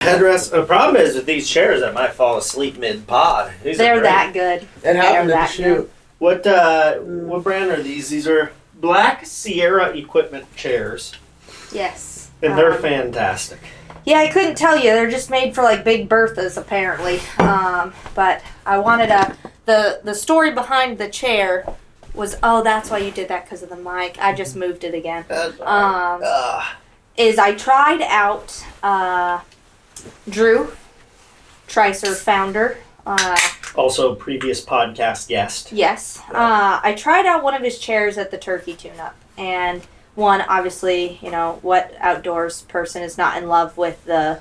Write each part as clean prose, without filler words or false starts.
Headrest. The problem is with these chairs, I might fall asleep mid-pod. They're that good. It happened at the shoot. What brand are these? These are Black Sierra Equipment chairs. Yes. And they're fantastic. Yeah, I couldn't tell you. They're just made for like Big Berthas, apparently. But I wanted the story behind the chair was, that's why you did that, because of the mic. I just moved it again. Is I tried out Drew, Tricer founder. Also previous podcast guest. Yes. I tried out one of his chairs at the turkey tune-up. And one, obviously, what outdoors person is not in love with the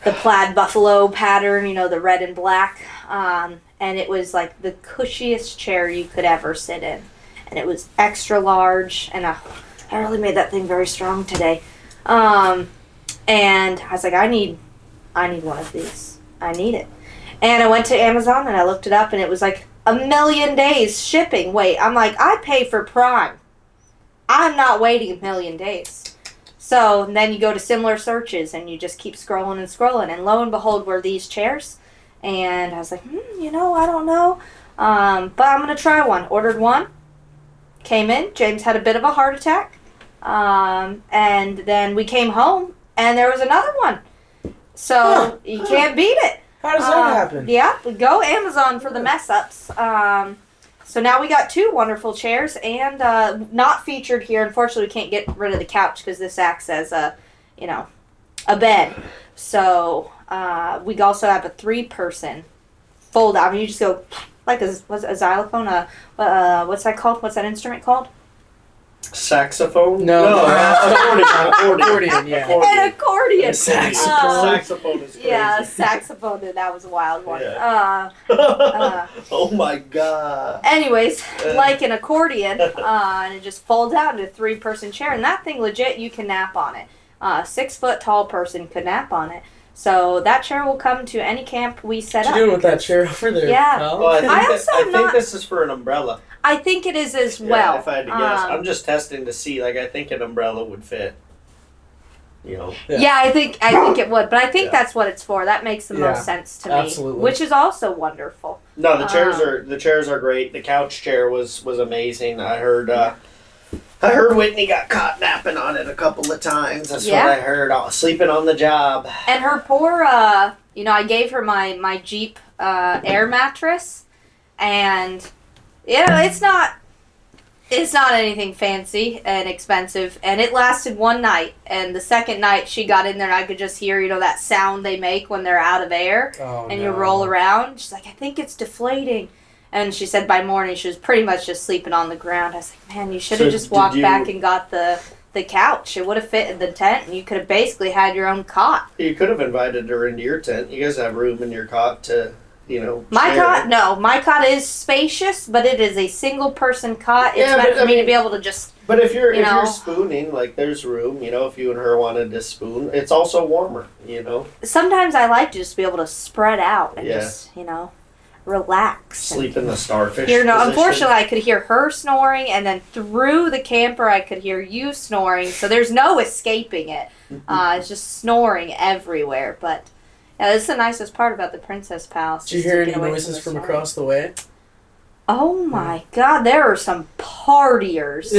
plaid buffalo pattern, the red and black. And it was like the cushiest chair you could ever sit in. And it was extra large. And I really made that thing very strong today. And I was like, I need one of these. I need it. And I went to Amazon and I looked it up and it was like 1,000,000 days shipping. Wait, I'm like, I pay for Prime. I'm not waiting 1,000,000 days. So then you go to similar searches and you just keep scrolling and scrolling. And lo and behold, were these chairs. And I was like, I don't know. But I'm going to try one. Ordered one. Came in. James had a bit of a heart attack. And then we came home and there was another one. So you can't beat it. How does that happen? Yeah, go Amazon for the mess ups. So now we got 2 wonderful chairs and not featured here. Unfortunately, we can't get rid of the couch because this acts as a bed. So we also have a 3-person fold out. You just go like a xylophone. What's that called? What's that instrument called? Saxophone? No. Accordion. Yeah. An accordion. Saxophone is crazy. Yeah, saxophone. That was a wild one. Yeah. Oh my god. Anyways, like an accordion, and it just folds out into a 3-person chair, and that thing legit, you can nap on it. 6-foot tall person could nap on it. So that chair will come to any camp we set up. What you doing with that chair over there? Yeah. Oh. Well, I think this is for an umbrella. I think it is as well. Yeah, if I had to guess. I'm just testing to see. Like, I think an umbrella would fit. Yeah, I think it would, but I think that's what it's for. That makes the most sense to me. Absolutely. Which is also wonderful. No, the chairs are great. The couch chair was amazing. I heard Whitney got caught napping on it a couple of times. That's what I heard. Sleeping on the job. And her poor, I gave her my Jeep air mattress, and it's not anything fancy and expensive, and it lasted one night, and the second night she got in there and I could just hear, that sound they make when they're out of air, you roll around. She's like, I think it's deflating. And she said by morning she was pretty much just sleeping on the ground. I was like, man, you should have just walked back and got the couch. It would have fit in the tent, and you could have basically had your own cot. You could have invited her into your tent. You guys have room in your cot to... My cot is spacious, but it is a single person cot. It's meant for me to be able to just. But if you're spooning, like there's room, if you and her wanted to spoon, it's also warmer, Sometimes I like to just be able to spread out and just, relax. Sleep in the starfish. Unfortunately, I could hear her snoring, and then through the camper, I could hear you snoring. So there's no escaping it. It's just snoring everywhere, but. Yeah, this is the nicest part about the Princess Palace. Did you hear any noises from across the way? Oh my God, there are some partiers.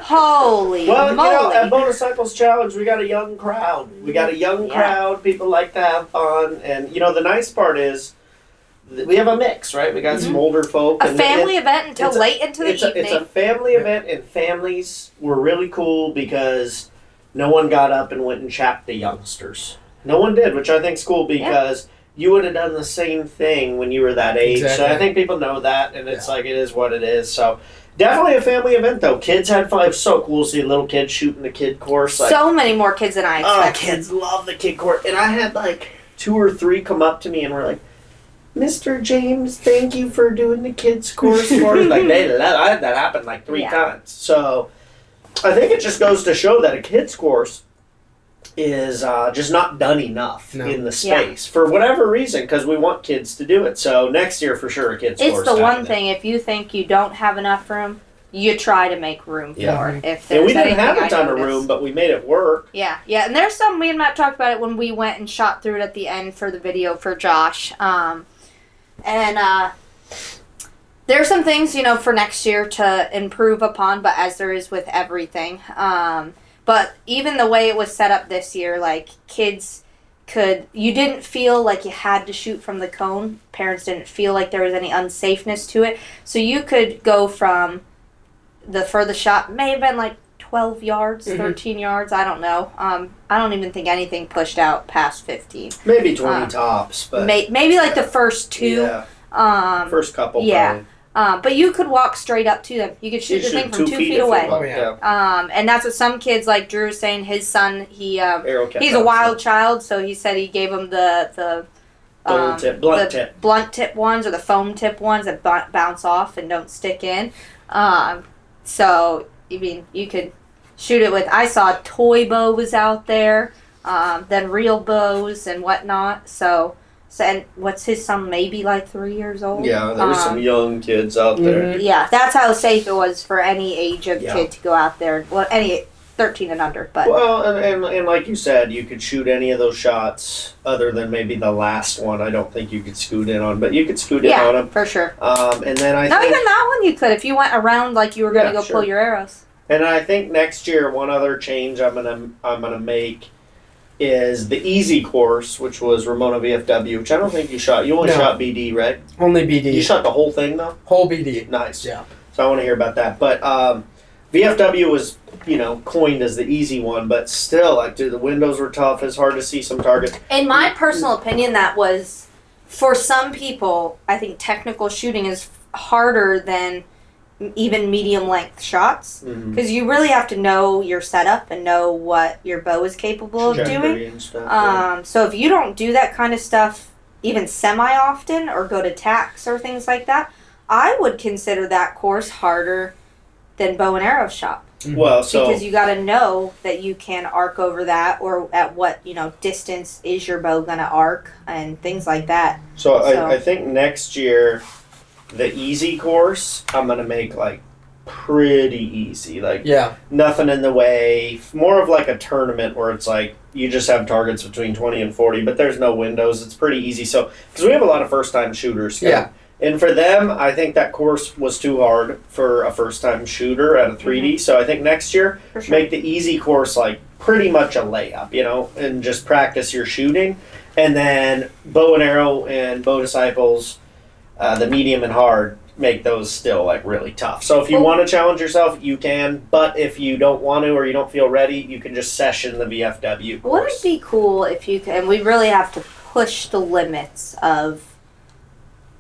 Holy moly. At Motorcycles Challenge, we got a young crowd. Crowd. People like to have fun. And, the nice part is we have a mix, right? We got some older folk. A family event until late into the evening. It's a family event, and families were really cool because no one got up and went and chapped the youngsters. No one did, which I think is cool because you would have done the same thing when you were that age. Exactly. So I think people know that, and it's like it is what it is. So definitely a family event, though. Kids had fun. It was so cool to see little kids shooting the kid course. So many more kids than I expected. Kids love the kid course. And I had 2 or 3 come up to me and were like, Mr. James, thank you for doing the kids course for us. I had that happen 3 times. So I think it just goes to show that a kids course is just not done enough in the space for whatever reason, because we want kids to do it. So next year for sure a kids course. It's the one thing, if you think you don't have enough room, you try to make room for. If and we there's didn't have a anything ton I of noticed. room, but we made it work. Yeah, and there's some, me and Matt talked about it when we went and shot through it at the end for the video for Josh. There's some things, for next year to improve upon, but as there is with everything. But even the way it was set up this year, like, kids you didn't feel like you had to shoot from the cone. Parents didn't feel like there was any unsafeness to it. So you could go from the furthest shot, may have been like 12 yards, 13 yards, I don't know. I don't even think anything pushed out past 15. Maybe 20 tops, but... Maybe like the first two. Yeah. First couple, yeah. But you could walk straight up to them. You could shoot the thing from 2 feet away. Oh, yeah. And that's what some kids, like Drew was saying, his son, he's a out, wild child, so he said he gave him the blunt tip ones or the foam tip ones that bounce off and don't stick in. So, I mean, you could shoot it with, I saw toy bows out there, then real bows and whatnot, so and what's his son, maybe like 3 years old? Yeah, there were some young kids out there. Yeah, that's how safe it was for any age of kid to go out there. Well, any 13 and under. But well, and like you said, you could shoot any of those shots other than maybe the last one. I don't think you could scoot in on, but you could scoot in on them. For sure. And then I think even that one you could if you went around like you were going to go pull your arrows. And I think next year one other change I'm gonna make is the easy course, which was Ramona VFW, which I don't think you shot. You only shot BD, right? Only BD. You shot the whole thing though? Whole BD. Nice. Yeah. So I want to hear about that. But VFW was, coined as the easy one, but still, like, dude, the windows were tough. It's hard to see some targets. In my personal opinion, that was, for some people, I think technical shooting is harder than even medium length shots, because you really have to know your setup and know what your bow is capable of doing. And stuff, so if you don't do that kind of stuff even semi often or go to tacks or things like that, I would consider that course harder than bow and arrow shop. Well, so because you got to know that you can arc over that, or at what distance is your bow gonna arc and things like that. So I think next year, the easy course I'm gonna make like pretty easy, like nothing in the way, more of like a tournament where it's like you just have targets between 20 and 40, but there's no windows. It's pretty easy. So because we have a lot of first time shooters. And for them, I think that course was too hard for a first-time shooter at a 3D. So I think next year, make the easy course like pretty much a layup, and just practice your shooting. And then bow and arrow and bow disciples, the medium and hard, make those still like really tough. So if you want to challenge yourself, you can. But if you don't want to or you don't feel ready, you can just session the VFW course. Would it be cool if you could, and we really have to push the limits of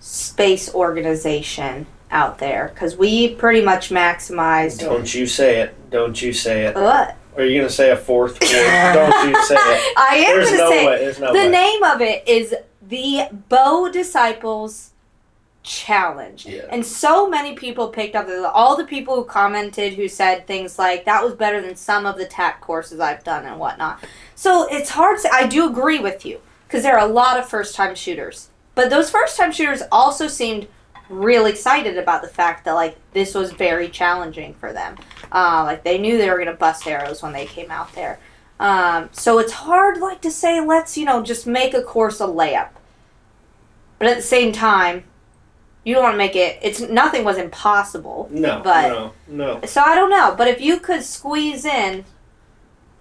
space organization out there, because we pretty much maximized. Don't you say it. Don't you say it. What? Are you going to say a fourth course? Don't you say it. I am going to say it. There's no the way. name of it is the Bow Disciples Challenge. Yeah. And so many people picked up, all the people who commented who said things like, that was better than some of the TAC courses I've done and whatnot. So it's hard to, I do agree with you, because there are a lot of first-time shooters. But those first-time shooters also seemed real excited about the fact that, like, this was very challenging for them. Like, they knew they were going to bust arrows when they came out there. So it's hard, like, to say, let's, just make a course a layup. But at the same time, you don't want to make it, nothing was impossible. No. So I don't know. But if you could squeeze in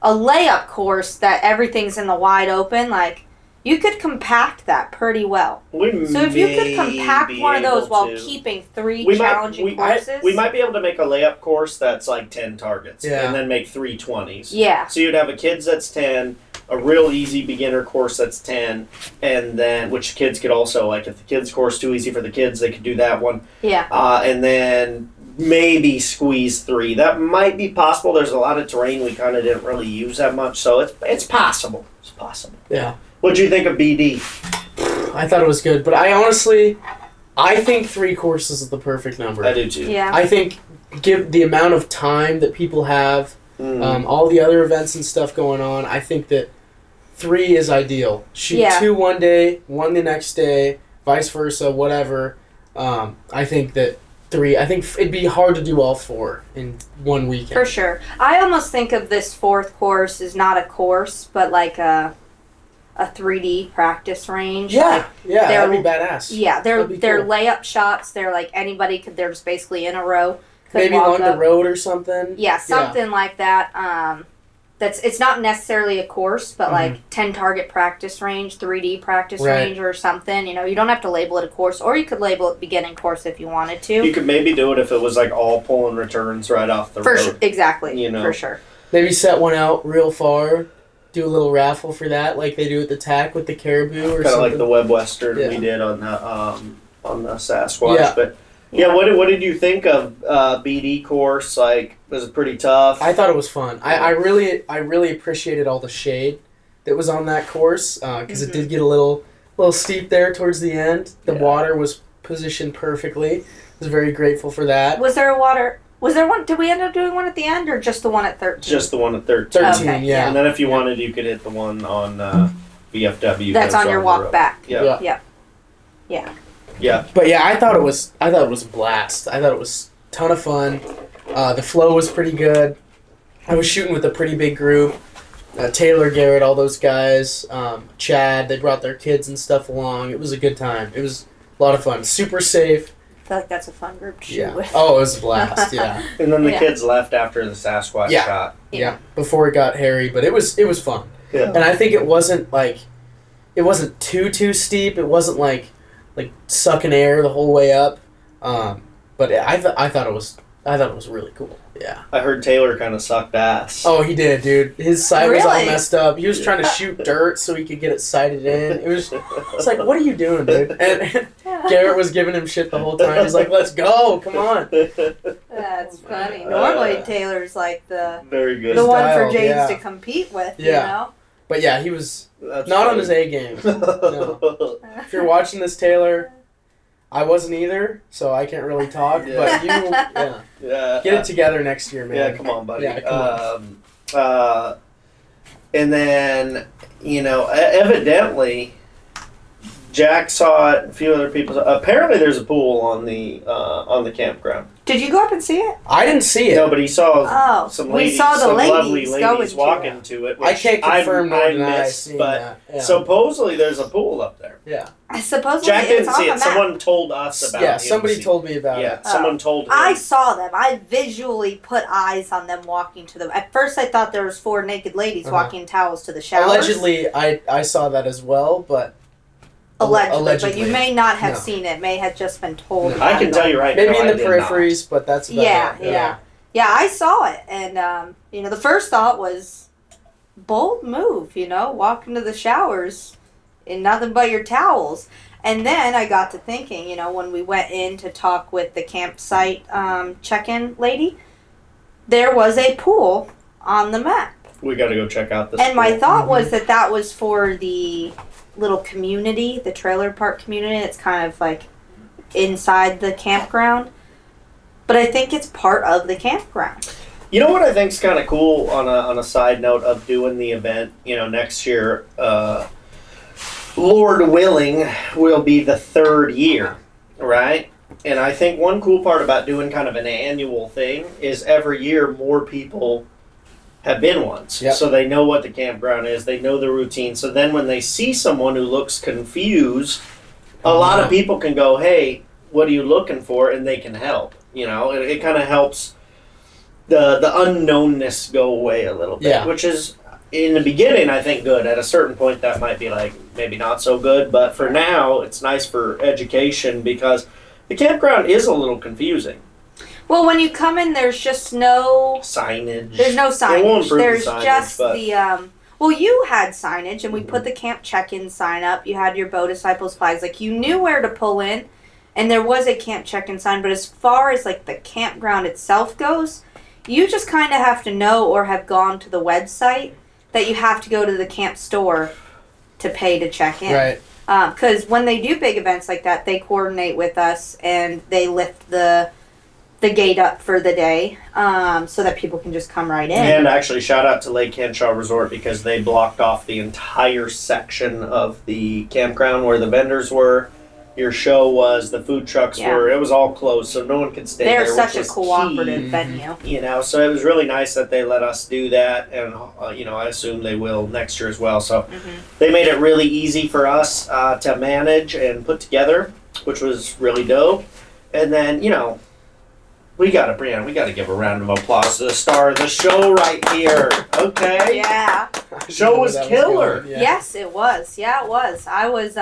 a layup course that everything's in the wide open, like, you could compact that pretty well. So if you could compact one of those while keeping three challenging courses. We might be able to make a layup course that's like 10 targets. And then make 3 20s. Yeah. So you'd have a kids that's 10, a real easy beginner course that's 10, and then, which kids could also, like if the kids course too easy for the kids, they could do that one. Yeah. And then maybe squeeze 3. That might be possible. There's a lot of terrain we kind of didn't really use that much, so it's possible. It's possible. Yeah. What'd you think of BD? I thought it was good, but I think 3 courses is the perfect number. I do too. Yeah. I think, give the amount of time that people have, all the other events and stuff going on, I think that 3 is ideal. Shoot 2 one day, 1 the next day, vice versa, whatever. I think that 3. I think it'd be hard to do all 4 in one weekend. For sure. I almost think of this 4th course as not a course, but like a 3D practice range. Yeah, like that'd be badass. Yeah, they're cool. layup shots. They're like anybody could. They're just basically in a row. Maybe along the road or something. Yeah, something like that. It's not necessarily a course, but like 10 target practice range, 3D practice range, or something. You know, you don't have to label it a course, or you could label it beginning course if you wanted to. You could maybe do it if it was like all pull and returns right off the road. Sure, exactly. You know, for sure. Maybe set one out real far. Do a little raffle for that, like they do at the TAC with the caribou or something. Kind of like the Web Western we did on the Sasquatch. Yeah. But what did you think of BD course? Like, was it pretty tough? I thought it was fun. I really appreciated all the shade that was on that course because it did get a little steep there towards the end. The water was positioned perfectly. I was very grateful for that. Was there one? Did we end up doing one at the end, or just the one at 13? Just the one at 13. 13, okay. Yeah. And then if you wanted, you could hit the one on VFW. That's on your walk back. Yeah. But I thought it was a blast. I thought it was a ton of fun. The flow was pretty good. I was shooting with a pretty big group. Taylor, Garrett, all those guys. Chad, they brought their kids and stuff along. It was a good time. It was a lot of fun. Super safe. I feel like that's a fun group to shoot with. Oh, it was a blast, yeah. And then the kids left after the Sasquatch shot. Yeah, before it got hairy, but it was fun. Yeah. And I think it wasn't too steep. It wasn't like sucking air the whole way up. But I thought it was really cool. Yeah. I heard Taylor kind of sucked ass. Oh, he did, dude. His sight was all messed up. He was trying to shoot dirt so he could get it sighted in. It's like, what are you doing, dude? And Garrett was giving him shit the whole time. He's like, let's go, come on. That's funny. Normally Taylor's like the one for James to compete with, you know? But yeah, he was not on his A game. No. If you're watching this, Taylor, I wasn't either, so I can't really talk. But you, get it together next year, man. Yeah, come on, buddy. Yeah, come on. And then evidently, Jack saw it. A few other people. Apparently, there's a pool on the campground. Did you go up and see it? I didn't see it. No, but he saw some ladies. We saw the lovely ladies walking to it. Which I can't confirm nor deny missed, seeing but that. Yeah. supposedly there's a pool up there. Yeah. Supposedly Jack didn't it's see on it. the map. Someone told us about it. Yeah, somebody told me about it. Yeah, someone told him. I saw them. I visually put eyes on them walking to them. At first, I thought there was 4 naked ladies walking in towels to the showers. Allegedly, I saw that as well, but Allegedly, but you may not have seen it. May have just been told. I can tell you right now. Maybe in the peripheries, but that's about it. Yeah. I saw it, and the first thought was, bold move. Walk into the showers in nothing but your towels. And then I got to thinking, when we went in to talk with the campsite check-in lady, there was a pool on the map. We got to go check out this. And my thought was that was for the little community, the trailer park community. It's kind of like inside the campground, but I think it's part of the campground. You know what I think's kind of cool on a side note of doing the event. Next year, Lord willing, will be the 3rd year, right? And I think one cool part about doing kind of an annual thing is every year more people have been once. Yep. So they know what the campground is. They know the routine. So then when they see someone who looks confused, a lot of people can go, hey, what are you looking for? And they can help. It kind of helps the unknownness go away a little bit, which is, in the beginning, I think good. At a certain point, that might be like maybe not so good. But for now, it's nice for education because the campground is a little confusing. Well, when you come in, there's just no signage. There's no signage. It won't improve there's the signage, just but the well, you had signage, and we put the camp check-in sign up. You had your Bow Disciples flags. Like, you knew where to pull in, and there was a camp check-in sign. But as far as like the campground itself goes, you just kind of have to know or have gone to the website that you have to go to the camp store to pay to check in. Right. Because when they do big events like that, they coordinate with us and they lift the gate up for the day so that people can just come right in. And actually, shout out to Lake Henshaw Resort because they blocked off the entire section of the campground where the vendors were. your show was, the food trucks were, it was all closed, so no one could stay there. They're such a cooperative key, venue. You know, so it was really nice that they let us do that, and you know, I assume they will next year as well. So they made it really easy for us to manage and put together, which was really dope. And then, you know, Brianna, we got to give a round of applause to the star of the show right here. Okay. Yeah. Show was killer. Yes, it was. Yeah, it was. I was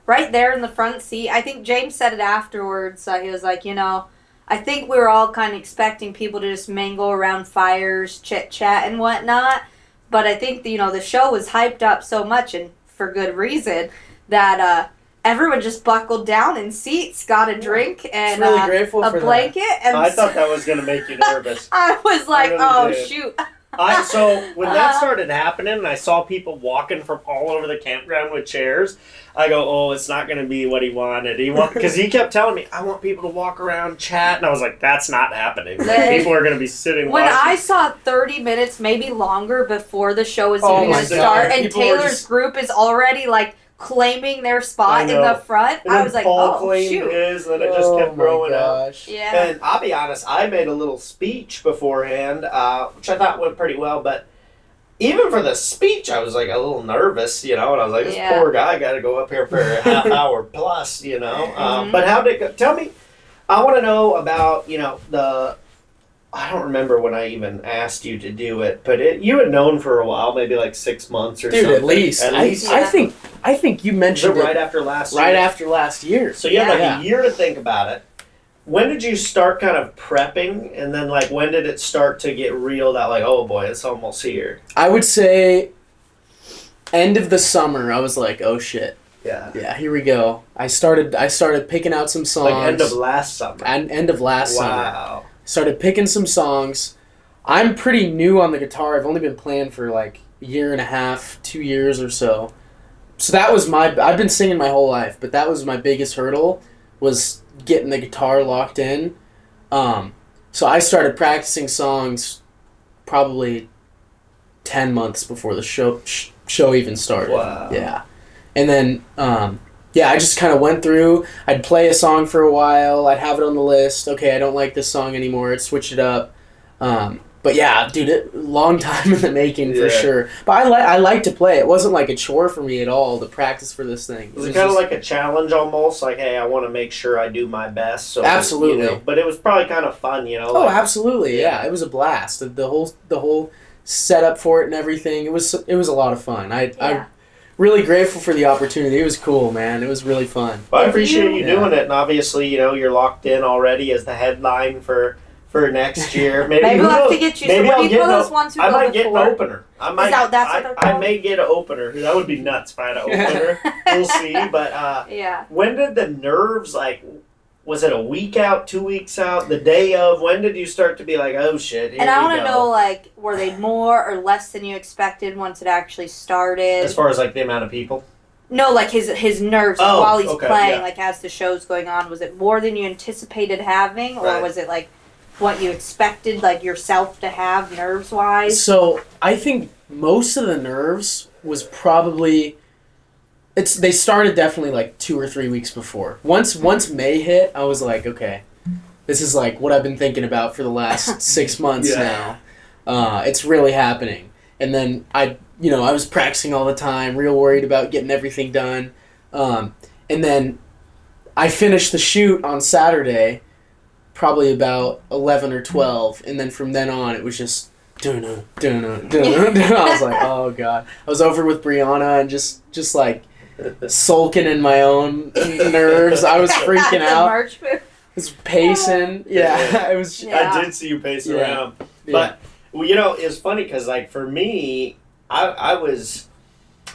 right there in the front seat. I think James said it afterwards. He was like, you know, I think we were all kind of expecting people to just mingle around fires, chit chat and whatnot. But I think, you know, the show was hyped up so much, and for good reason, that everyone just buckled down in seats, got a drink and really grateful a for blanket. And I thought that was going to make you nervous. I was like, really did. Shoot. So when that started happening and I saw people walking from all over the campground with chairs, I go, oh, it's not going to be what he wanted. Because he kept telling me, I want people to walk around, chat. And I was like, that's not happening. People are going to be sitting When watching. I saw 30 minutes, maybe longer, before the show was even going to start, and People Taylor's group is already like claiming their spot in the front, and I was like, Paul oh, claimed shoot. his, and then it just kept growing up. Yeah. And I'll be honest, I made a little speech beforehand, which I thought went pretty well, but even for the speech, I was like a little nervous, you know, and I was like, this poor guy got to go up here for a half hour plus, you know. But how did it go? Tell me, I want to know about, you know, I don't remember when I even asked you to do it, but you had known for a while, maybe like 6 months or something. Dude, at least. I think you mentioned it right after last year. Right after last year. So you had like a year to think about it. When did you start kind of prepping, and then like when did it start to get real that like, oh boy, it's almost here? I would say end of the summer. I was like, oh shit. Yeah, here we go. I started picking out some songs. Like end of last summer. End of last summer. Wow. Started picking some songs. I'm pretty new on the guitar. I've only been playing for like a year and a half, 2 years or so. So that was I've been singing my whole life, but that was my biggest hurdle, was getting the guitar locked in. So I started practicing songs probably 10 months before the show even started. Wow. Yeah. And then, I just kind of went through. I'd play a song for a while. I'd have it on the list. Okay, I don't like this song anymore. I'd switch it up. But yeah, dude, long time in the making for sure. But I like to play. It wasn't like a chore for me at all to practice for this thing. Was it kind of like a challenge almost? Like, hey, I want to make sure I do my best. So absolutely. You know, but it was probably kind of fun, you know. Oh, absolutely. Yeah, it was a blast. The whole setup for it and everything. It was a lot of fun. I really grateful for the opportunity. It was cool, man. It was really fun. Well, I appreciate you doing it, and obviously, you know, you're locked in already as the headline for next year. Maybe we'll have to get you. Maybe I'll get those ones who I go might get an before. opener. I may get an opener. That would be nuts if I had an opener. We'll see. But when did the nerves, like, was it a week out, 2 weeks out, the day of? When did you start to be like, oh shit, here And I want to to know, like, were they more or less than you expected once it actually started? As far as like the amount of people? No, like his nerves while he's playing, yeah. like as the show's going on. Was it more than you anticipated having, or was it like what you expected, like yourself to have nerves wise? So I think most of the nerves was probably they started definitely like 2 or 3 weeks before. Once May hit, I was like, okay, this is like what I've been thinking about for the last 6 months now. It's really happening. And then I was practicing all the time, real worried about getting everything done. And then I finished the shoot on Saturday, probably about 11 or 12, and then from then on it was just I was like, oh god. I was over with Brianna and just like sulking in my own nerves. I was freaking out. I was pacing. Yeah, it was. I did see you pace around, but you know, it's funny because like for me, I was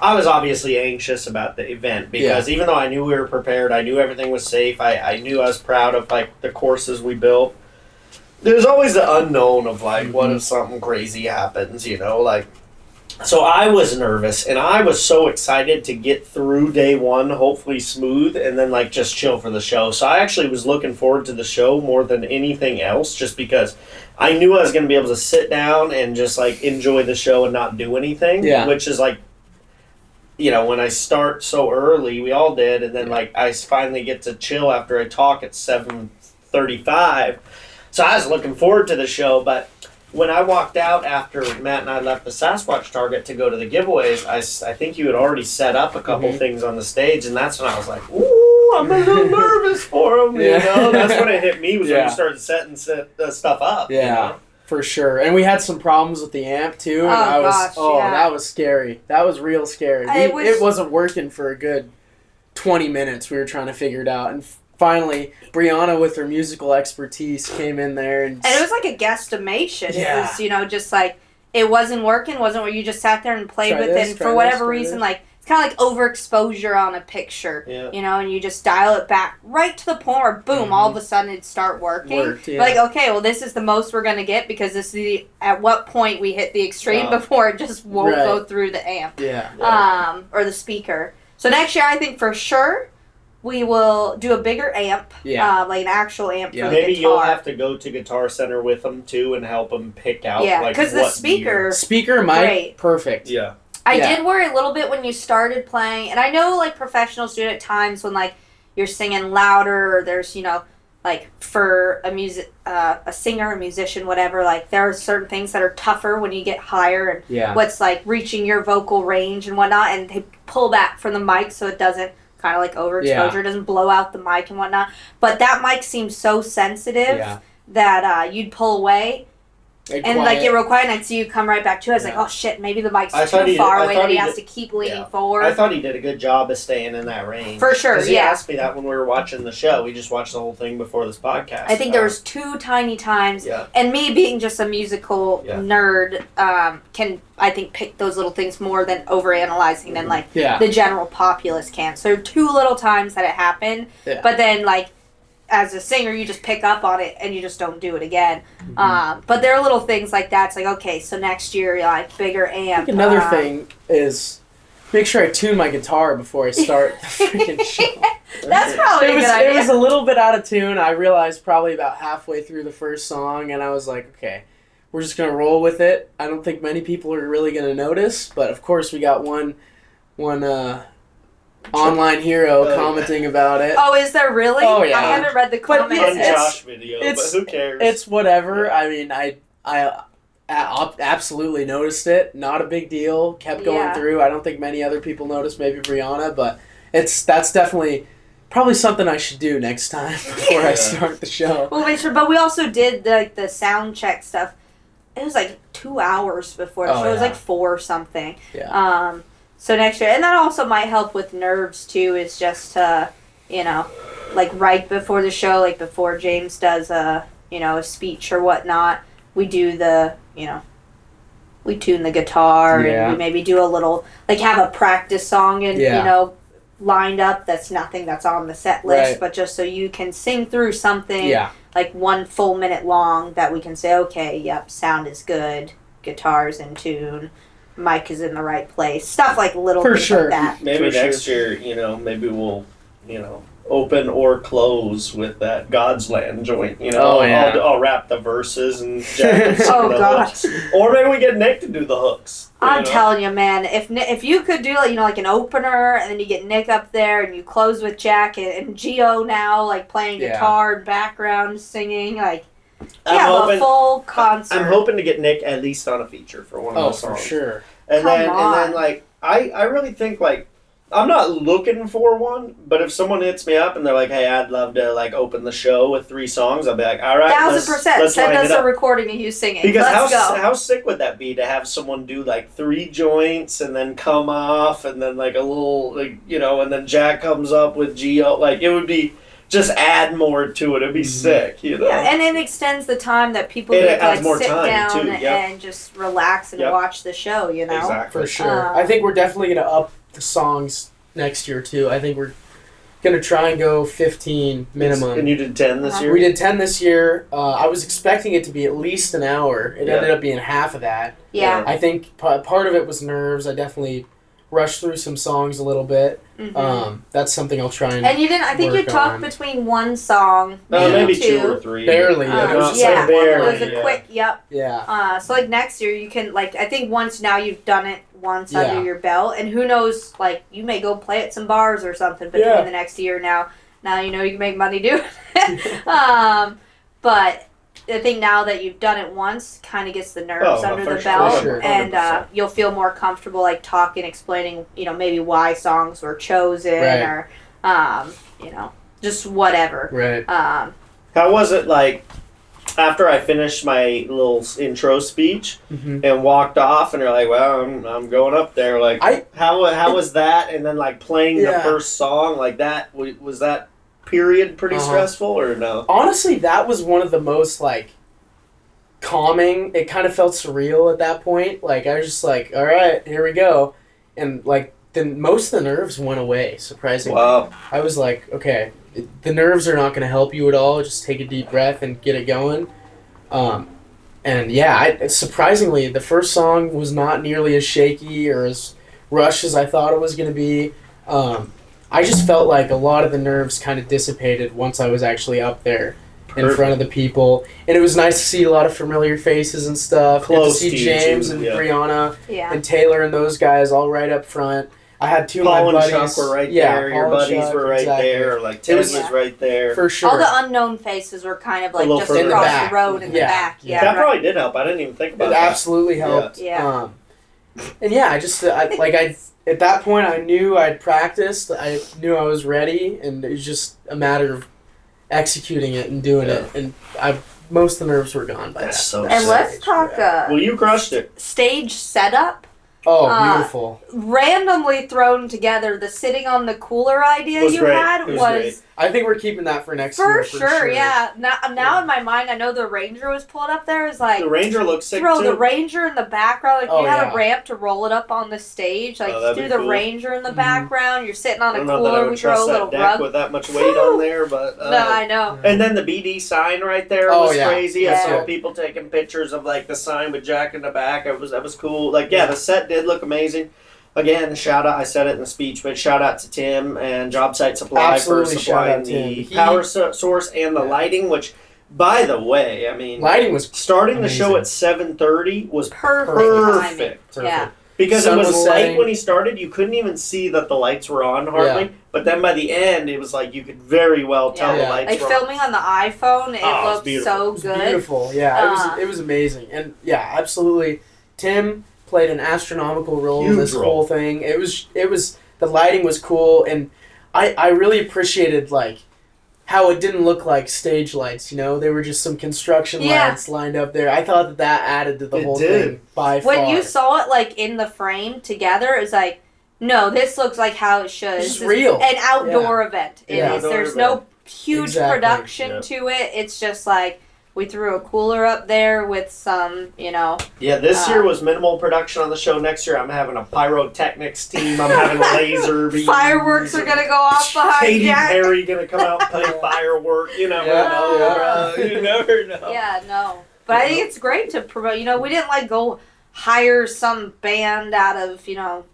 obviously anxious about the event because even though I knew we were prepared, I knew everything was safe. I knew I was proud of like the courses we built. There's always the unknown of like, what if something crazy happens, you know, like. So I was nervous, and I was so excited to get through day one, hopefully smooth, and then like just chill for the show. So I actually was looking forward to the show more than anything else, just because I knew I was going to be able to sit down and just like enjoy the show and not do anything, which is like, when I start so early, we all did, and then like I finally get to chill after I talk at 7:35. So I was looking forward to the show, but when I walked out after Matt and I left the Sasquatch Target to go to the giveaways, I think you had already set up a couple things on the stage, and that's when I was like, ooh, I'm a little nervous for them, That's when it hit me, was when you started setting stuff up, For sure. And we had some problems with the amp, too, and that was scary. That was real scary. It wasn't working for a good 20 minutes. We were trying to figure it out, and finally, Brianna, with her musical expertise, came in there. And it was like a guesstimation. Yeah. It was, just like, it wasn't working, wasn't where you just sat there and played with it. And for whatever reason, like, it's kind of like overexposure on a picture, and you just dial it back right to the point where, boom, all of a sudden it'd start working. Like, okay, well, this is the most we're going to get because this is at what point we hit the extreme before it just won't go through the amp. Or the speaker. So next year, I think for sure, we will do a bigger amp, like an actual amp for the Maybe guitar. You'll have to go to Guitar Center with them, too, and help them pick out, because the speaker... Speaker, mic, perfect. Yeah. I did worry a little bit when you started playing, and I know, like, professionals do it at times when, like, you're singing louder, or there's, like, for a singer, a musician, whatever, like, there are certain things that are tougher when you get higher, and what's, like, reaching your vocal range and whatnot, and they pull back from the mic so it doesn't kind of like overexposure, doesn't blow out the mic and whatnot. But that mic seems so sensitive that you'd pull away and like get real quiet, and I'd see you come right back to it. I was like, oh shit, maybe the mic's too far away that he has to keep leaning forward. I thought he did a good job of staying in that range. For sure, he asked me that when we were watching the show. We just watched the whole thing before this podcast. I think there was 2 tiny times, and me being just a musical nerd can, I think, pick those little things more than overanalyzing than like the general populace can. So there are 2 little times that it happened, but then like as a singer, you just pick up on it and you just don't do it again. But there are little things like that. It's like, okay, so next year, like, bigger amp. Another thing is make sure I tune my guitar before I start the freaking show. That's probably a good idea. It was a little bit out of tune. I realized probably about halfway through the first song, and I was like, okay, we're just going to roll with it. I don't think many people are really going to notice, but of course we got one online hero commenting about it. Oh, is there really? Oh, yeah. I haven't read the comments. One Josh video, but who cares? It's whatever. I mean, I absolutely noticed it. Not a big deal. Kept going through. I don't think many other people noticed, maybe Brianna, but that's definitely probably something I should do next time before I start the show. We'll make sure. But we also did the sound check stuff. It was like 2 hours before the show. It was like 4 or something. Yeah. So next year, and that also might help with nerves too, is just to, like right before the show, like before James does a speech or whatnot, we do we tune the guitar and we maybe do a little, like have a practice song and, lined up that's nothing that's on the set list, but just so you can sing through something like 1 full minute long that we can say, okay, yep, sound is good, guitar's in tune, mic is in the right place. Stuff like little things like that. Maybe next year, maybe we'll, open or close with that God's Land joint. I'll rap the verses and Jack will sing the hooks. Or maybe we get Nick to do the hooks. I'm telling you, man, if you could do like an opener and then you get Nick up there and you close with Jack and Gio now like playing guitar and background singing, like a full concert. I'm hoping to get Nick at least on a feature for one of the songs. For sure. And then like I really think like I'm not looking for one, but if someone hits me up and they're like, "Hey, I'd love to like open the show with 3 songs," I'll be like, "All right, 1,000%. Send us a recording of you singing." Because Let's go. How sick would that be to have someone do like 3 joints and then come off and then like a little and then Jack comes up with Gio, like it would be. Just add more to it. It'd be sick, Yeah, and it extends the time that people can like sit down and just relax and watch the show. Exactly. For sure. I think we're definitely gonna up the songs next year too. I think we're gonna try and go 15 minimum. And you did 10 this year. We did 10 this year. I was expecting it to be at least an hour. It ended up being half of that. Yeah. I think part of it was nerves. I definitely rush through some songs a little bit. Mm-hmm. That's something I'll try and. And you didn't. I think you work talked on. between one song, maybe two. 2 or 3. Barely. Yeah, barely, it was a quick. Yep. Yeah. So like next year you can like I think once now you've done it once Yeah. under your belt, and who knows, like you may go play at some bars or something between the next year. Now you know you can make money doing it. But I think now that you've done it once, kind of gets the nerves under the belt, sure. and you'll feel more comfortable like talking, explaining, you know, maybe why songs were chosen or, you know, just whatever. Right. How was it like after I finished my little intro speech and walked off, and you're like, "Well, I'm going up there." Like, how was that? And then like playing the first song like that, was that period pretty stressful or no? Honestly, that was one of the most like calming. It kind of felt surreal at that point. Like I was just like, all right, here we go, and like then most of the nerves went away. Surprisingly, wow. I was like, okay, the nerves are not going to help you at all. Just take a deep breath and get it going. And yeah, surprisingly, the first song was not nearly as shaky or as rushed as I thought it was going to be. I just felt like a lot of the nerves kind of dissipated once I was actually up there in front of the people. And it was nice to see a lot of familiar faces and stuff. Close to see to James you, and yeah. Brianna Yeah. and Taylor and those guys all right up front. I had two of Paul my and buddies. Chuck were right yeah, there. Paul Your and buddies Chuck, were right exactly. there. Like Ted was right there. For sure. All the unknown faces were kind of like little just further across back. the road in the back. Yeah. Yeah, That probably did help. I didn't even think about It that. absolutely helped. Yeah. And yeah, I at that point I knew I'd practiced. I knew I was ready, and it was just a matter of executing it and doing it. And most of the nerves were gone by That's that. so And sick. let's talk Well, you crushed it. stage setup. Oh, beautiful. Randomly thrown together, the sitting on the cooler idea Was you great. had It was was great. I think we're keeping that for next for year. sure. Yeah. Now in my mind, I know the Ranger was pulled up there. It's like The Ranger looks sick throw too. the Ranger in the background. Like Oh, you had yeah. a ramp to roll it up on the stage. Like that'd do be the cool. Ranger in the background. You're sitting on I a don't know that I cooler. would We throw a trust little that deck rug. with that much weight on there, but No, I know. and then the BD sign right there Oh, was yeah. crazy. I Yeah. saw people taking pictures of like the sign with Jack in the back. That was cool. Like the set did look amazing. Again, shout out. I said it in the speech, but shout out to Tim and Job Site Supply Absolutely, for shout supplying out the Tim. power source and the lighting. Which, by the way, I mean, Lighting was starting the show amazing. at 7:30 was Perfect perfect. timing. Perfect. Yeah. Because Sun it was was light setting. when he started. You couldn't even see that the lights were on hardly. Yeah. But then by the end, it was like you could very well tell Yeah. the lights Like were on. filming on the iPhone, it Oh, it was looked beautiful. so It was good. beautiful. Yeah, Uh, it was amazing. And yeah, absolutely. Tim played an astronomical role in Huge this role. whole thing. It was the lighting was cool, and I really appreciated like how it didn't look like stage lights, you know? They were just some construction Yeah. lights lined up there. I thought that added to the It whole did. thing by far. When you saw it like in the frame together, it's like, no, this looks like how it should. It's This is real. an outdoor event. It Yeah. is. Outdoor There's event. no huge Exactly. production Yeah. to it. It's just like we threw a cooler up there with some, you know. Yeah, this year was minimal production on the show. Next year, I'm having a pyrotechnics team. I'm having laser beams. Fireworks are gonna go off behind Katy Jack. Perry gonna come out and play fireworks. You never Yeah, know. yeah. Bro. You never know. Yeah, no. But I think it's great to promote. You know, we didn't like go hire some band out of, you know,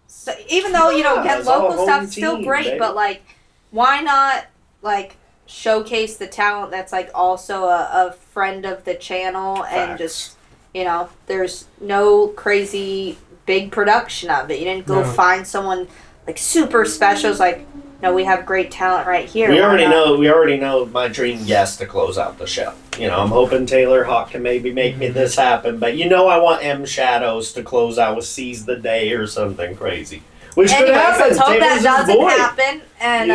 so, even though, you know, Yeah, get it's all local home stuff, still team, great. baby. But like, why not like showcase the talent that's like also a friend of the channel and Facts. just, you know, there's no crazy big production of it. You didn't go No. find someone like super special. It's like, no, we have great talent right here. We Why already not? know. We already know my dream guest to close out the show. You know, I'm hoping Taylor Hawk can maybe make me this happen. But you know, I want M Shadows to close out with "Seize the Day" or something crazy. Which could Anyways, happen. let's hope Taylor's that his doesn't boy, happen. And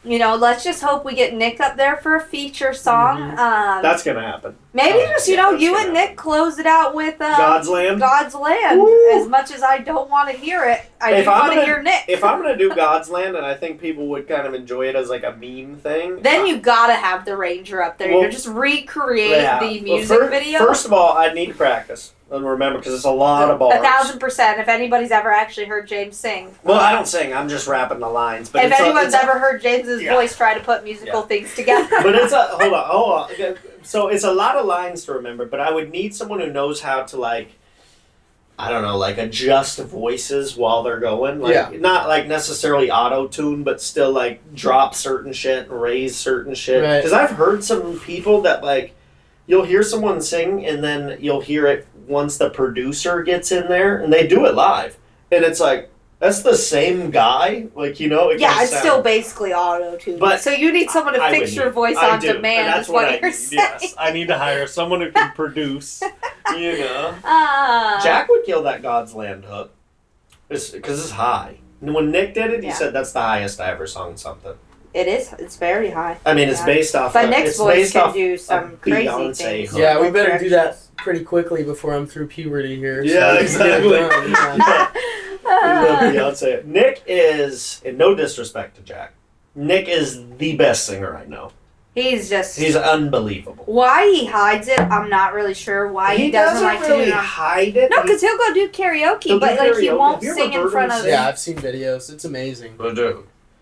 You know, let's just hope we get Nick up there for a feature song. that's gonna happen. Maybe just you that's you gonna and Nick close it out with God's Land. God's Land. Woo. As much as I don't want to hear it, I If do I'm want to gonna- hear Nick. If I'm gonna do God's Land, and I think people would kind of enjoy it as like a meme thing, Then you gotta have the Ranger up there. Well, You're just recreate the music video. First of all, I need to practice and remember because it's a lot of bars. 1,000%. If anybody's ever actually heard James sing. Well, I don't sing. I'm just rapping the lines. But If it's anyone's a, ever heard James's Yeah. voice try to put musical things together. But it's a hold on. So it's a lot of lines to remember. But I would need someone who knows how to like I don't know, like adjust voices while they're going. Like, not like necessarily auto-tune, but still like drop certain shit and raise certain shit. Right. Because I've heard some people that like, you'll hear someone sing and then you'll hear it once the producer gets in there and they do it live. And it's like, that's the same guy. Like, you know, it's still basically auto-tuned. But so you need someone to fix your voice on demand, that's is what you're saying. Yes, I need to hire someone who can produce, you know. Jack would kill that God's Land hook. Because it's high. And when Nick did it, he said that's the highest I ever sung something. It is. It's very high. I mean, it's based off. But Nick's voice can do some crazy Beyonce things. hook. Yeah, we better do that pretty quickly before I'm through puberty here. Yeah, so exactly. Yeah. Beyonce. Nick is, and no disrespect to Jack, Nick is the best singer I know. He's unbelievable. Why he hides it, I'm not really sure. Why he doesn't like really to hide it. No, because he'll go do karaoke, but like he won't sing in front of. Yeah, I've seen videos. It's amazing.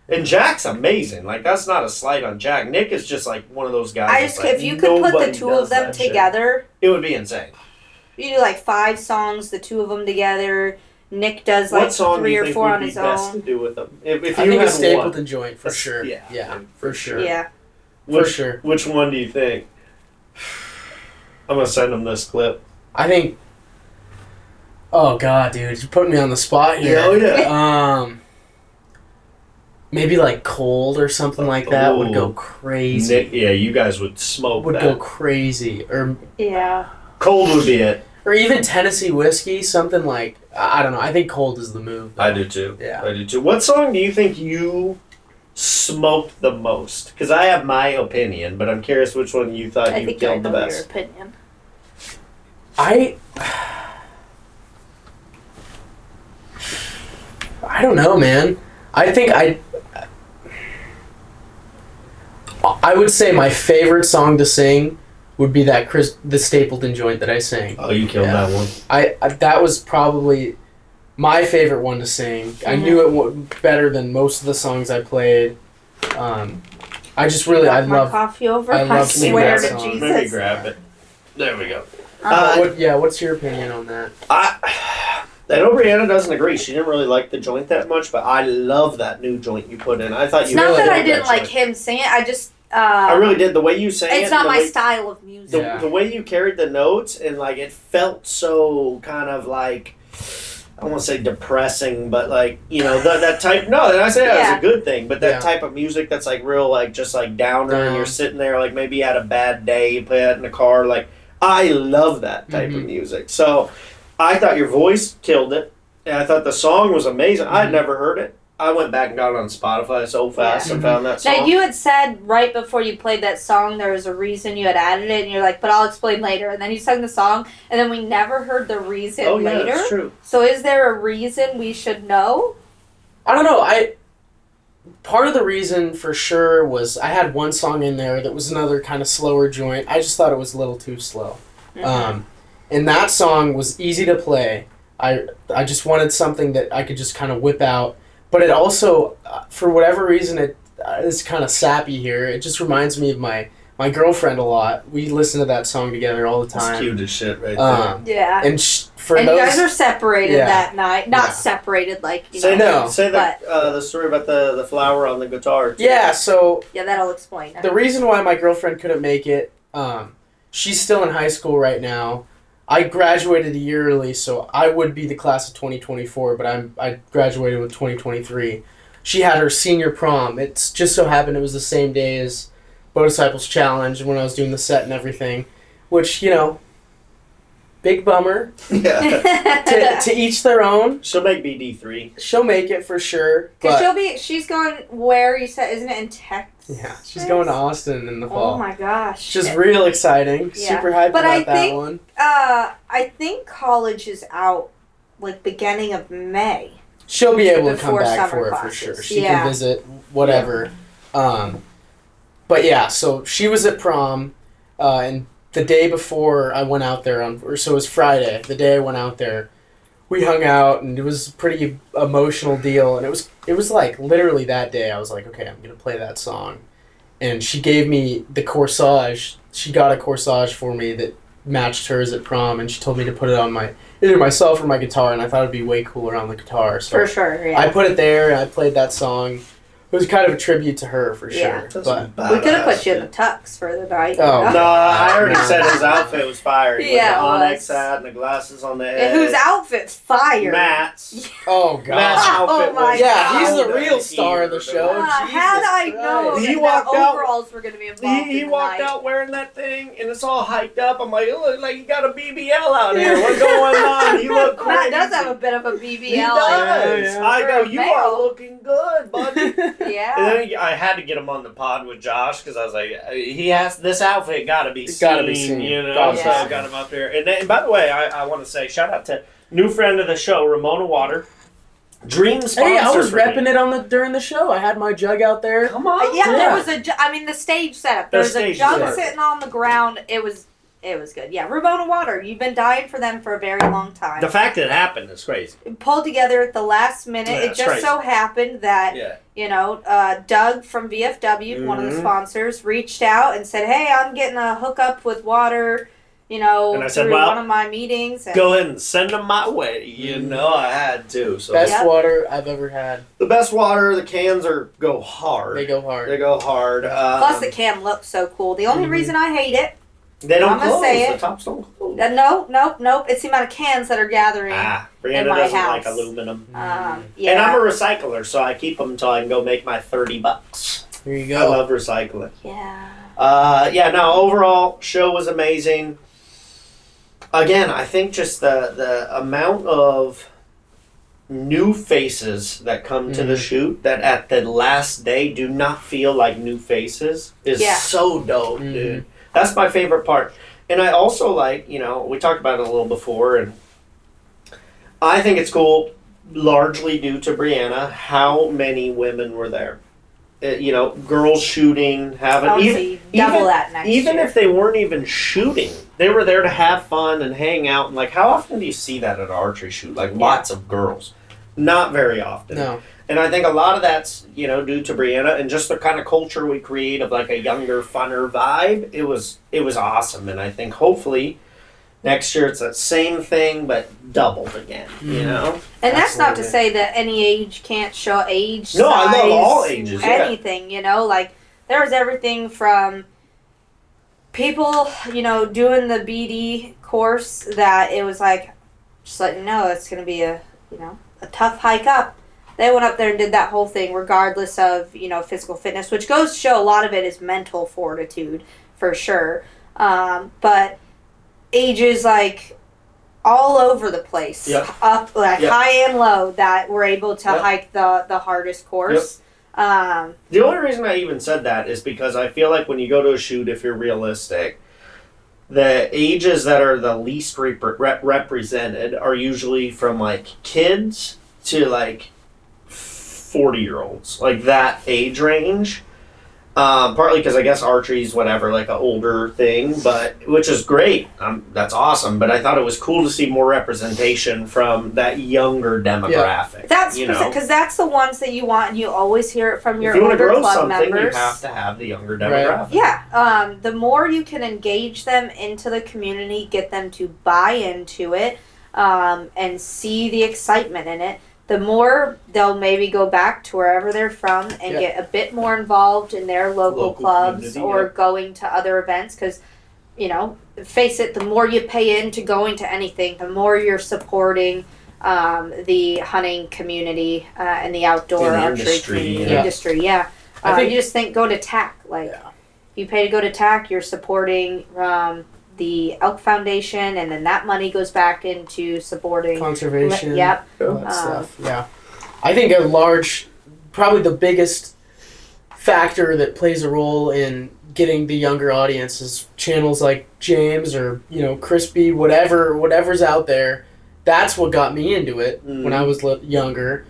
And Jack's amazing. Like, that's not a slight on Jack. Nick is just like one of those guys. If you could put the two of them together, it would be insane. You do like 5 songs, the two of them together. Nick does like 3 or 4 on his own. What song do you think would be best to do with them? If I you think had a Stapleton joint for sure. Yeah, for sure. Yeah, for sure. Which one do you think? I'm gonna send him this clip. I think. Oh God, dude, you're putting me on the spot here. Oh yeah. Maybe like Cold or something like that would go crazy. Nick, yeah, you guys would smoke. Would go crazy, or Cold would be it. Or even Tennessee Whiskey, something like, I don't know. I think Cold is the move, though. I do too. Yeah. I do too. What song do you think you smoked the most? Because I have my opinion, but I'm curious which one you thought you killed the best. Your opinion. I don't know, man. I think I would say my favorite song to sing would be the Stapleton joint that I sang. Oh, you killed that one. I that was probably my favorite one to sing. Mm-hmm. I knew it better than most of the songs I played. I just really I love coffee over. I love singing that to song. Jesus. Let me grab it. There we go. What's your opinion on that? I know Brianna doesn't agree. She didn't really like the joint that much, but I love that new joint you put in. I thought it's you not really that liked I didn't like him sing it. I just I really did. The way you sang it. It's not my style of music. The way you carried the notes and like it felt so kind of like I don't want to say depressing, but like that type. No, I say that was a good thing. But that type of music that's like real like just like downer, and you're sitting there like maybe you had a bad day, you play that in the car. Like I love that type of music. So I thought your voice killed it, and I thought the song was amazing. I'd never heard it. I went back and got it on Spotify so fast and found that song. Now, you had said right before you played that song there was a reason you had added it, and you're like, but I'll explain later. And then you sang the song, and then we never heard the reason later. Yeah, that's true. So is there a reason we should know? I don't know. Part of the reason for sure was I had one song in there that was another kind of slower joint. I just thought it was a little too slow. Mm-hmm. And that song was easy to play. I just wanted something that I could just kind of whip out. But it also, for whatever reason, it's kind of sappy here. It just reminds me of my girlfriend a lot. We listen to that song together all the time. That's cute as shit right there. Yeah. And you guys are separated that night. Not separated like, Say the story about the flower on the guitar. Too. Yeah, so... Yeah, that'll explain it. The reason why my girlfriend couldn't make it, she's still in high school right now. I graduated a year early, so I would be the class of 2024, but I graduated with 2023. She had her senior prom. It's just so happened it was the same day as Bodisciples Challenge when I was doing the set and everything, which, big bummer. Yeah. to each their own. She'll make BD3. She'll make it for sure. Because she's going where you said, isn't it in Texas? Yeah, she's going to Austin in the fall. Oh my gosh. Which is real exciting. Yeah. Super hyped about that one. I think college is out like beginning of May. She'll be able to come back for it for sure. She can visit, whatever. Yeah. But yeah, so she was at prom, and the day before I went out there, so it was Friday, the day I went out there, we hung out, and it was a pretty emotional deal, and it was like, literally that day, I was like, okay, I'm going to play that song. And she gave me the corsage. She got a corsage for me that matched hers at prom, and she told me to put it on either myself or my guitar, and I thought it'd be way cooler on the guitar. So For sure, yeah. I put it there, and I played that song. It was kind of a tribute to her, for Yeah. sure. But We could have put you in the tux for the night. Oh. You know? No, I already said his outfit was fire. Yeah, With the it onyx was. hat and the glasses on the And head. whose outfit's fire? Matt's. oh god, Matt's outfit Oh my was yeah, he's out the real of star of the here, show. dude. Had I Jesus known Christ. He that walked out- overalls were going to be involved He in the walked night. out wearing that thing, and it's all hyped up. I'm like, it looks like you got a BBL out here. What's going on? He looked Matt crazy. does have a bit of a BBL. He does. Yeah. I For go, a you male. are looking good, buddy. Yeah. And then I had to get him on the pod with Josh because I was like, he has this outfit got to be seen, Gotta be seen. you know. Gotta be So I seen. got him up there. And, then, by the way, I want to say shout out to new friend of the show, Ramona Water, dream sponsor. Hey, I was for repping me. it during the show. I had my jug out there. Come on, Yeah, Yeah. there was the stage setup. There The was a stage jug setup. sitting on the ground. It was good. Yeah, Ramona Water. You've been dying for them for a very long time. The fact that it happened is crazy. Pulled together at the last minute. Yeah, It it's just crazy. so happened that Yeah. Doug from VFW, one of the Mhm. sponsors, reached out and said, "Hey, I'm getting a hookup with water. And I said, through well, one of my meetings." And Go ahead and send them my way. You know I had to. So Best Yep. water I've ever had. the best water, the cans go hard. They go hard. They go hard. Plus, the can looks so cool. The only Mhm. reason I hate it, they don't I'm gonna close. say The it. tops don't close. nope. It's the amount of cans that are gathering. Brianna in my doesn't house. like aluminum. Yeah. And I'm a recycler, so I keep them until I can go make my $30. Here you I go. love recycling. Yeah. No, overall, show was amazing. Again, I think just the amount of new faces that come to the Mhm. shoot that at the last day do not feel like new faces is Yeah. so dope, Mhm. dude. That's my favorite part. And I also like, we talked about it a little before, and I think it's cool, largely due to Brianna, how many women were there. Girls shooting, having I would even say double that next even year. if they weren't even shooting, they were there to have fun and hang out. And like, how often do you see that at an archery shoot? Like, lots of girls, not very often. No. And I think a lot of that's due to Brianna and just the kind of culture we create of like a younger, funner vibe. It was awesome, and I think hopefully next year it's that same thing but doubled again. Mhm. And that's not to Absolutely. say that any age can't show age, No, I size, love all ages, yeah. anything, like there was everything from people, doing the BD course that it was like, just letting you know, it's going to be a tough hike up. They went up there and did that whole thing regardless of, physical fitness, which goes to show a lot of it is mental fortitude for sure. But ages like all over the place, Yep. up like Yep. high and low, that were able to Yep. hike the hardest course. The only reason I even said that is because I feel like when you go to a shoot, if you're realistic, the ages that are the least represented are usually from like kids to like 40-year-olds, like that age range. Partly because I guess archery's whatever, like an older thing, which is great. That's awesome. But I thought it was cool to see more representation from that younger demographic. That's because that's the ones that you want, and you always hear it from your if you want to older grow club something, members. you have to have the younger Right. demographic. Yeah, the more you can engage them into the community, get them to buy into it, and see the excitement in it, the more they'll maybe go back to wherever they're from and Yeah. get a bit more involved in their local clubs community, or yeah. going to other events. Because, face it, the more you pay into going to anything, the more you're supporting the hunting community and the outdoor In the archery industry, community, yeah. industry. Yeah, I think- you just think go to TAC. Like, Yeah. you pay to go to TAC, you're supporting the Elk Foundation, and then that money goes back into supporting. Conservation. Yep. All that stuff. Yeah. I think probably the biggest factor that plays a role in getting the younger audience is channels like James or Crispy, whatever's out there. That's what got me into it when I was younger.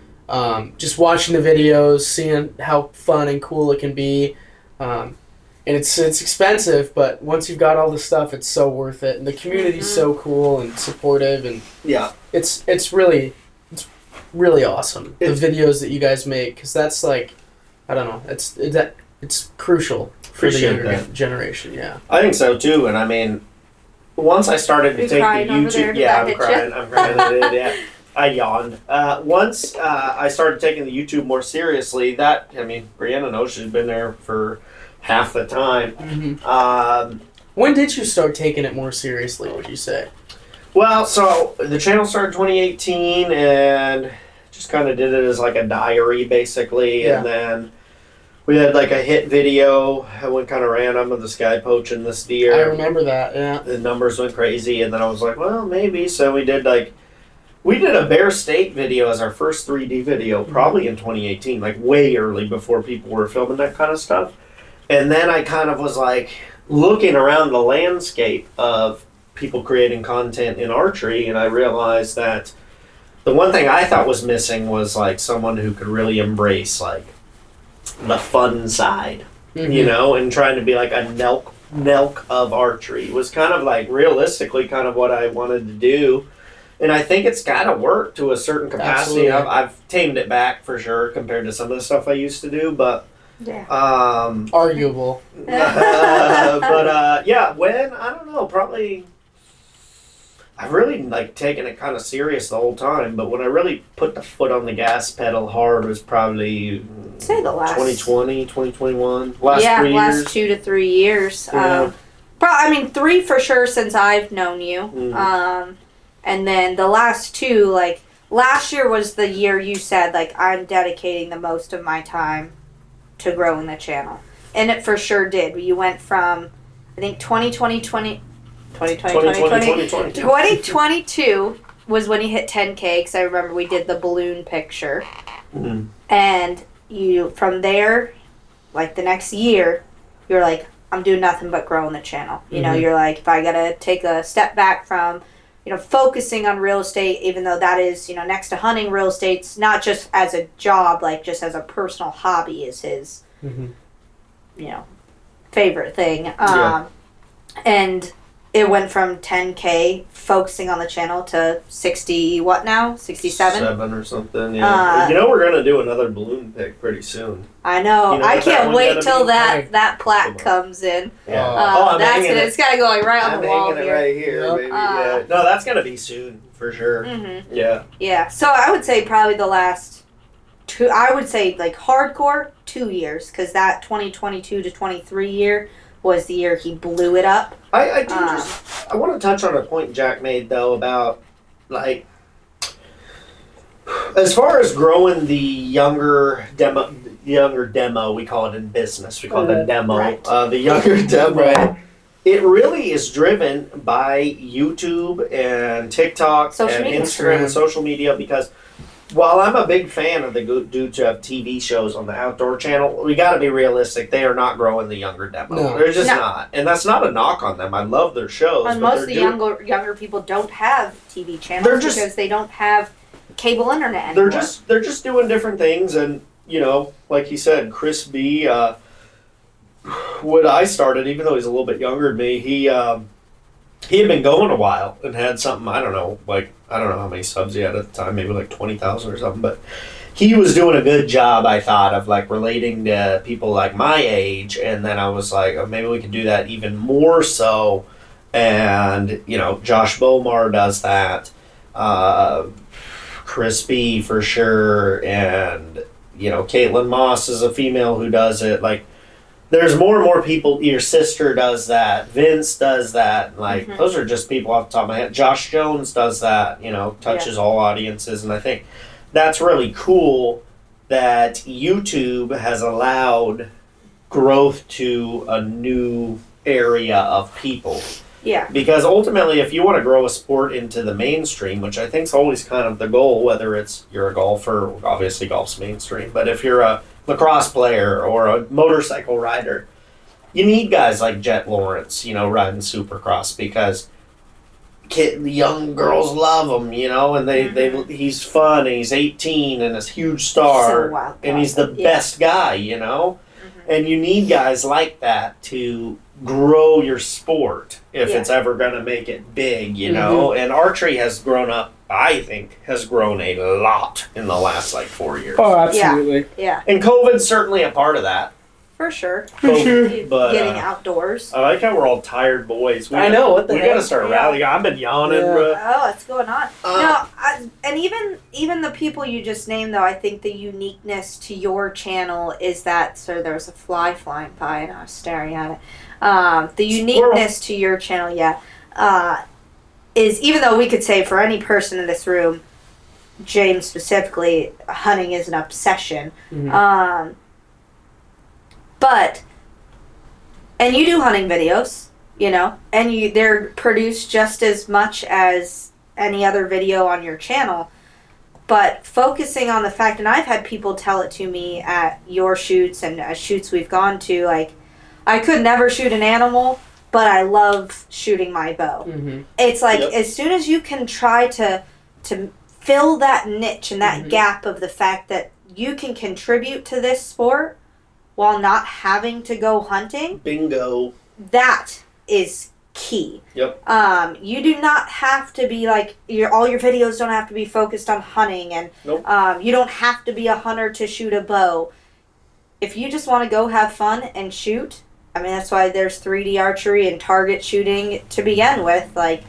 Just watching the videos, seeing how fun and cool it can be. And it's expensive, but once you've got all the stuff, it's so worth it. And the community's so cool and supportive, and Yeah. it's really awesome. The videos that you guys make, because that's like, I don't know, it's crucial for the Appreciate younger that. generation. Yeah. I think so too, and I mean, once I started to You're take crying the over there, YouTube, did yeah, that I'm hit ya? crying. Yeah, I yawned. Once I started taking the YouTube more seriously, Brianna knows she's been there for half the time. Mm-hmm. When did you start taking it more seriously, would you say? Well, so the channel started 2018 and just kind of did it as like a diary basically. Yeah. And then we had like a hit video. I went kind of random of this guy poaching this deer. I remember that, yeah. The numbers went crazy. And then I was like, well, maybe. So we did a Bear State video as our first 3D video, probably in 2018, like way early before people were filming that kind of stuff. And then I kind of was like looking around the landscape of people creating content in archery, and I realized that the one thing I thought was missing was like someone who could really embrace like the fun side, you know, and trying to be like a Nelk of archery was kind of like realistically kind of what I wanted to do. And I think it's got to work to a certain capacity. I've tamed it back for sure compared to some of the stuff I used to do, but arguable. Yeah, when I don't know, probably I've really like taken it kind of serious the whole time. But when I really put the foot on the gas pedal hard was probably say the last 2020, 2021, last 3 years. Last 2 to 3 years. Yeah. 3 for sure since I've known you. Mm-hmm. And then the last 2, like last year was the year you said like I'm dedicating the most of my time to growing the channel, and it for sure did. You went from I think 2022 was when you hit 10K because I remember we did the balloon picture, and you from there, like the next year, you're like I'm doing nothing but growing the channel. You know, you're like if I gotta take a step back from focusing on real estate, even though that is, next to hunting, real estate's not just as a job, like just as a personal hobby is his, favorite thing. And it went from 10K focusing on the channel to 60, what now? 67? 7 or something, yeah. We're going to do another balloon pick pretty soon. I know. I can't wait till that plaque comes in. Yeah. It's got to go like right on the wall here. here. Right here, baby. Yeah. No, that's going to be soon, for sure. Mm-hmm. Yeah. Yeah. So I would say probably the last 2, I would say like hardcore 2 years, because that 2022 to 23 year was the year he blew it up. I want to touch on a point Jack made though about like as far as growing the younger demo, we call it in business, we call it a demo, right. The younger demo. It really is driven by YouTube and TikTok social and media. Instagram and social media, because while I'm a big fan of the dudes who have TV shows on the Outdoor Channel, we got to be realistic. They are not growing the younger demo. No. They're just not. And that's not a knock on them. I love their shows. And most of the younger people don't have TV channels because they don't have cable internet anymore. They're just doing different things. And, like he said, Chris B., what I started, even though he's a little bit younger than me, he had been going a while and had something, I don't know how many subs he had at the time, maybe like 20,000 or something, but he was doing a good job, I thought, of like relating to people like my age, and then I was like, oh, maybe we could do that even more so, and, Josh Bomar does that, Chris B for sure, and, Caitlin Moss is a female who does it, like, there's more and more people. Your sister does that. Vince does that. Like, those are just people off the top of my head. Josh Jones does that, touches all audiences. And I think that's really cool that YouTube has allowed growth to a new area of people. Yeah. Because ultimately, if you want to grow a sport into the mainstream, which I think is always kind of the goal, whether you're a golfer, obviously golf's mainstream, but if you're a lacrosse player or a motorcycle rider, you need guys like Jet Lawrence, riding Supercross, because the young girls love him, and he's fun, and he's 18 and a huge star, and he's the best guy, and you need guys like that to grow your sport if it's ever going to make it big, and archery has grown up, I think, has grown a lot in the last 4 years. Oh, absolutely. Yeah. And COVID's certainly a part of that. For sure. But, Getting outdoors. I like how we're all tired boys. I know, what the We heck? gotta start rallying. I've been yawning, bro. Oh, what's going on? And even the people you just named, though, I think the uniqueness to your channel is that. So there was a fly flying by, and I was staring at it. The uniqueness to your channel, is even though we could say for any person in this room, James specifically, hunting is an obsession. Mm-hmm. And you do hunting videos, and they're produced just as much as any other video on your channel. But focusing on the fact, and I've had people tell it to me at your shoots and shoots we've gone to, like, I could never shoot an animal, but I love shooting my bow. Mm-hmm. It's like, as soon as you can try to fill that niche and that gap of the fact that you can contribute to this sport while not having to go hunting. Bingo. That is key. Yep. You do not have to be like, all your videos don't have to be focused on hunting, and nope. You don't have to be a hunter to shoot a bow. If you just want to go have fun and shoot, I mean, that's why there's 3D archery and target shooting to begin with. Like,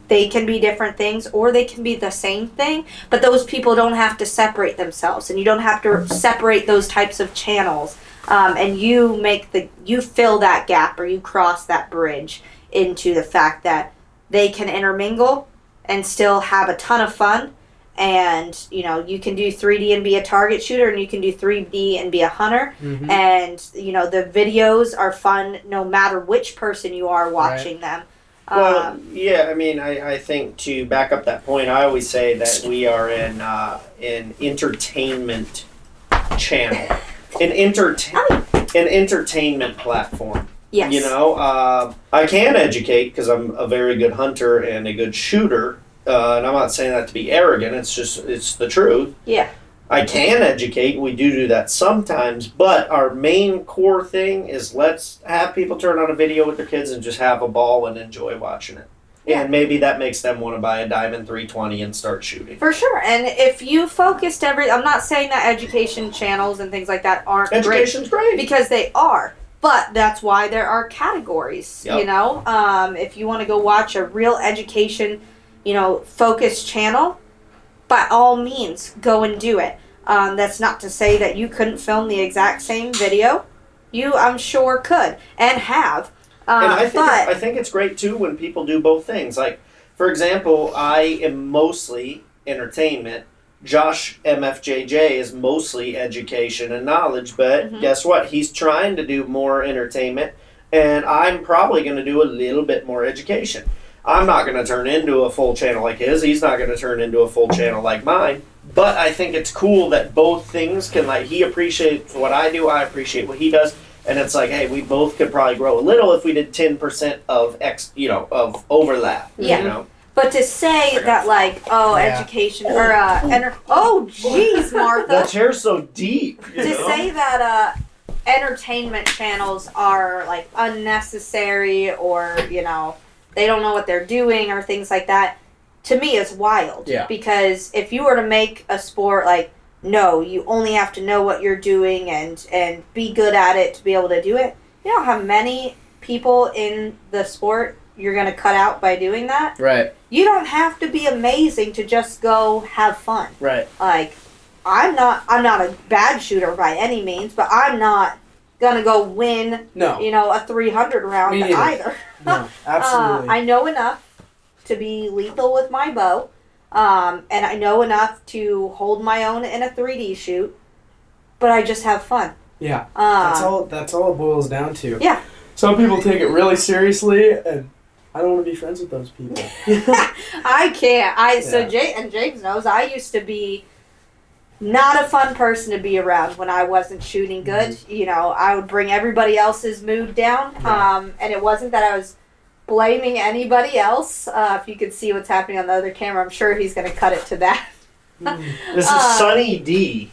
they can be different things, or they can be the same thing, but those people don't have to separate themselves, and you don't have to separate those types of channels. And you fill that gap, or you cross that bridge into the fact that they can intermingle and still have a ton of fun. And, you can do 3D and be a target shooter, and you can do 3D and be a hunter. Mm-hmm. And, the videos are fun no matter which person you are watching them. Well, I mean, I think to back up that point, I always say that we are an entertainment channel. An entertainment platform. Yes. I can educate because I'm a very good hunter and a good shooter. And I'm not saying that to be arrogant. It's the truth. Yeah. I can educate. We do that sometimes. But our main core thing is let's have people turn on a video with their kids and just have a ball and enjoy watching it. Yeah. And maybe that makes them want to buy a Diamond 320 and start shooting. For sure. And if you focused I'm not saying that education channels and things like that aren't Education's great. Because they are. But that's why there are categories, If you want to go watch a real education, focused channel, by all means, go and do it. That's not to say that you couldn't film the exact same video. You, I'm sure, could and have. And I think it's great, too, when people do both things. Like, for example, I am mostly entertainment. Josh MFJJ is mostly education and knowledge, but guess what? He's trying to do more entertainment, and I'm probably going to do a little bit more education. I'm not going to turn into a full channel like his. He's not going to turn into a full channel like mine. But I think it's cool that both things can, like, he appreciates what I do, I appreciate what he does. And it's like, hey, we both could probably grow a little if we did 10% of of overlap. Yeah. But to say that, like, education or oh, jeez, Martha. That chair's so deep. Say that entertainment channels are like unnecessary, or they don't know what they're doing or things like that, to me is wild. Yeah. Because if you were to make a sport like, no, you only have to know what you're doing and be good at it to be able to do it. You know how many people in the sport you're going to cut out by doing that? Right. You don't have to be amazing to just go have fun. Right. Like, I'm not a bad shooter by any means, but I'm not going to go win, a 300 round either. No, absolutely. I know enough to be lethal with my bow. And I know enough to hold my own in a 3D shoot, but I just have fun. Yeah, that's all it boils down to. Yeah. Some people take it really seriously, and I don't want to be friends with those people. I can't. So James knows I used to be not a fun person to be around when I wasn't shooting good. Mm-hmm. I would bring everybody else's mood down, and it wasn't that I was blaming anybody else. If you could see what's happening on the other camera, I'm sure he's going to cut it to that. This is Sunny D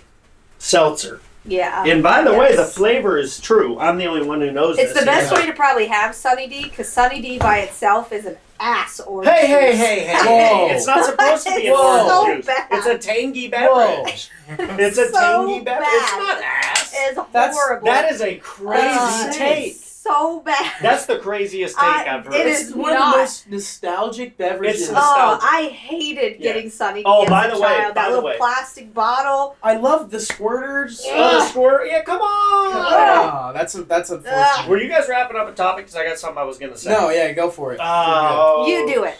seltzer. Yeah. And by the way, the flavor is true. I'm the only one who knows it's this. The best way to probably have Sunny D, because Sunny D by itself is an ass orange juice. Hey. It's not supposed to be an orange juice. Bad. It's a tangy beverage. It's a tangy beverage. It's not ass. It's horrible. That is a crazy take. So bad. That's the craziest take I've heard. It It's is one of the most nostalgic beverages. It's Oh, nostalgic. I hated getting Sunny D Oh, as by a the way, child. by That the little way. plastic bottle. I love the squirters. Squirt. Yeah, come on. Ah, that's unfortunate. Were you guys wrapping up a topic? Because I got something I was going to say. No, yeah, go for it. Oh. You do it.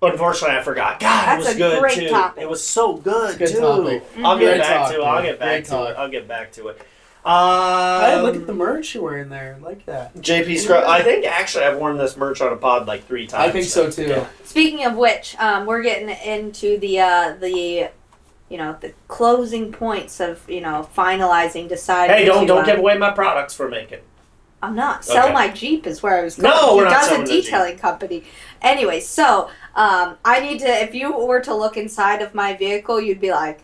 Unfortunately, I forgot. God, That's it was a good great too. topic. It was so good Good too. topic. I'll get Great back talk, to it. I'll dude. get back Great to talk. it. I'll get back to it. Hey, look at the merch you're wearing there. I like that. JP Scrub. I think actually I've worn this merch on a pod like 3 times. I think so too. Yeah. Speaking of which, we're getting into the closing points of finalizing, deciding. Hey, don't to, give away my products for making. I'm not. Sell Okay. my Jeep is where I was going. No, we're He not does selling a the Jeep. detailing company. Anyway, so I need to. If you were to look inside of my vehicle, you'd be like.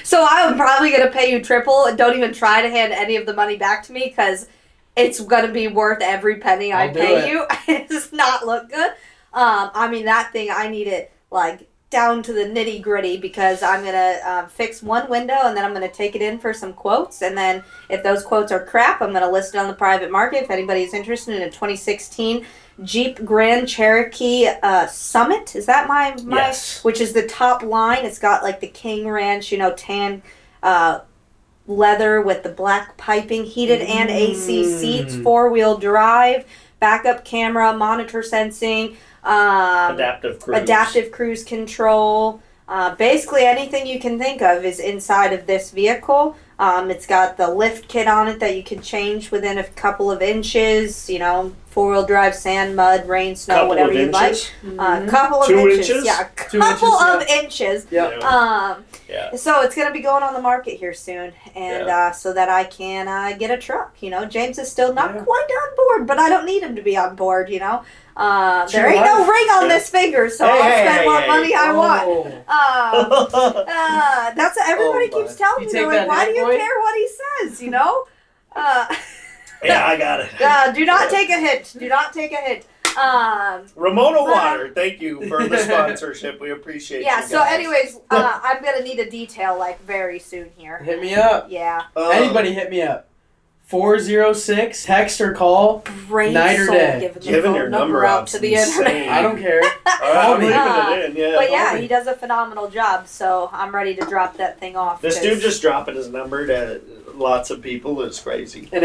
So I'm probably gonna pay you triple, and don't even try to hand any of the money back to me because it's gonna be worth every penny I I'll do pay it. you. It does not look good. I mean that thing I need it like down to the nitty gritty because I'm gonna fix one window and then I'm gonna take it in for some quotes, and then if those quotes are crap, I'm gonna list it on the private market if anybody's interested in a 2016 Jeep Grand Cherokee Summit. Is that my Yes. which is the top line? It's got like the King Ranch, tan leather with the black piping, heated and AC seats, 4-wheel drive, backup camera, monitor sensing, adaptive cruise control. Basically anything you can think of is inside of this vehicle. It's got the lift kit on it that you can change within a couple of inches, 4-wheel drive, sand, mud, rain, snow, Couple whatever of you like. inches? Couple of 2 inches. inches? Yeah, 2 couple inches, of inches. Yeah. Yeah. So it's going to be going on the market here soon, and so that I can get a truck. James is still not Yeah. quite on board, but I don't need him to be on board. There True ain't no life. ring on this finger, so I'll spend what money I want. Oh. That's what everybody Oh, keeps telling You me. take They're like, that why do hat, you boy? care what he says? Yeah, I got it. Do not take a hint. Do not take a hint. Ramona Water, thank you for the sponsorship. We appreciate Yeah. you So, guys. anyways, I'm gonna need a detail like very soon here. Hit me up. Yeah. Anybody hit me up. 406, text or call. Brain Night or soul day. giving the Giving phone your number number out out's to the insane. internet. I don't care. All right, I'm leaving Uh, it in. Yeah. But yeah, call me. he does a phenomenal job, so I'm ready to drop that thing off. This 'cause- dude just dropping his number to lots of people is crazy. And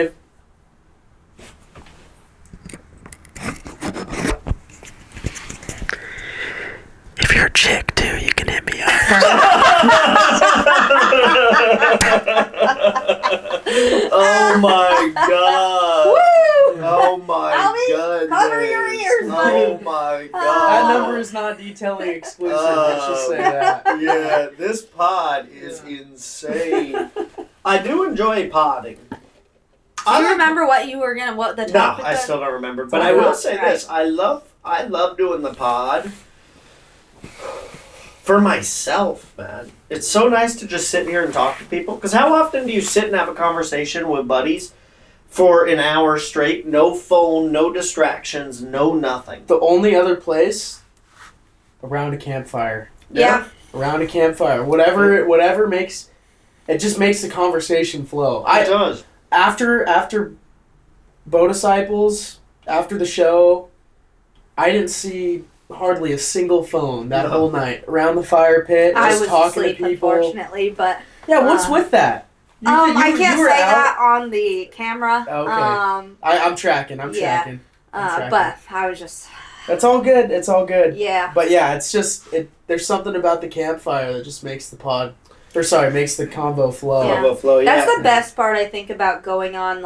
if you're a chick too, you can hit me up. Oh my god. Woo! Oh my Albie, goodness. cover your ears, Oh buddy. my That god. number is not detailing exclusive. Let's just say that. Yeah, this pod is insane. I do enjoy podding. Do you remember what the No, topic I was? still don't remember. But I will say Right. this: I love doing the pod for myself, man. It's so nice to just sit here and talk to people. Because how often do you sit and have a conversation with buddies for an hour straight? No phone, no distractions, no nothing. The only other place around a campfire. Yeah. Around a campfire. Whatever makes it just makes the conversation flow. It does. After Bow Disciples, after the show, I didn't see hardly a single phone that whole night. Around the fire pit, I just was talking asleep, to people. unfortunately, but Yeah, what's with that? I can't were say out- that on the camera. Okay. I'm tracking. Yeah. tracking. But I was just It's all good. It's all good. yeah. But yeah, it's just there's something about the campfire that just makes the makes the convo flow. Yeah. Overflow, yeah. That's the best part I think about going on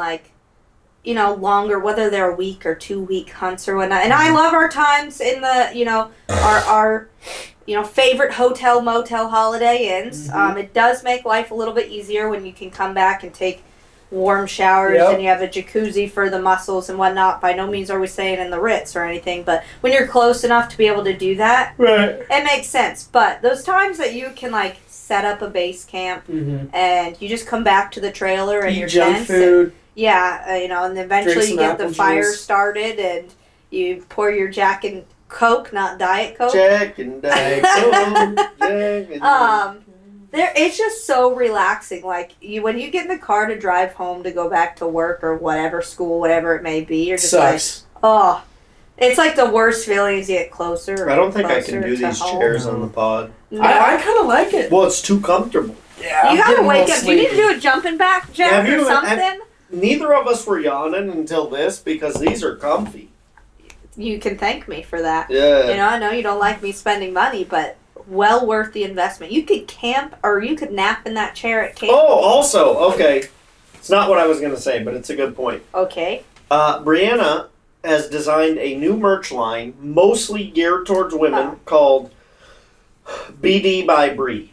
longer, whether they're a week or 2-week hunts or whatnot. And I love our times in the our favorite hotel motel Holiday Inns. Mhm. It does make life a little bit easier when you can come back and take warm showers Yep. and you have a jacuzzi for the muscles and whatnot. By no means are we staying in the Ritz or anything, but when you're close enough to be able to do that, Right. it makes sense. But those times that you can set up a base camp Mm-hmm. and you just come back to the trailer and Eat your junk tents food. and eventually Drink you some get the apple fire juice. started and you pour your Jack and Coke, not Diet Coke. Jack and Diet Coke, Jack and Um, It's just so relaxing. Like when you get in the car to drive home to go back to work or whatever, school, whatever it may be, you're just Sucks. like, oh, it's like the worst feeling as you get closer. I don't think I closer can do to these home. chairs on the pod. No. I kind of like it. Well, it's too comfortable. Yeah, You gotta getting a wake little up. Do you need to sleepy. do a jumping back jack Have or you- something? Neither of us were yawning until this because these are comfy. You can thank me for that. Yeah. You know, I know you don't like me spending money, but well worth the investment. You could camp or you could nap in that chair at camp. Oh, also, okay. It's not what I was going to say, but it's a good point. Okay. Brianna has designed a new merch line, mostly geared towards women, called BD by Bree.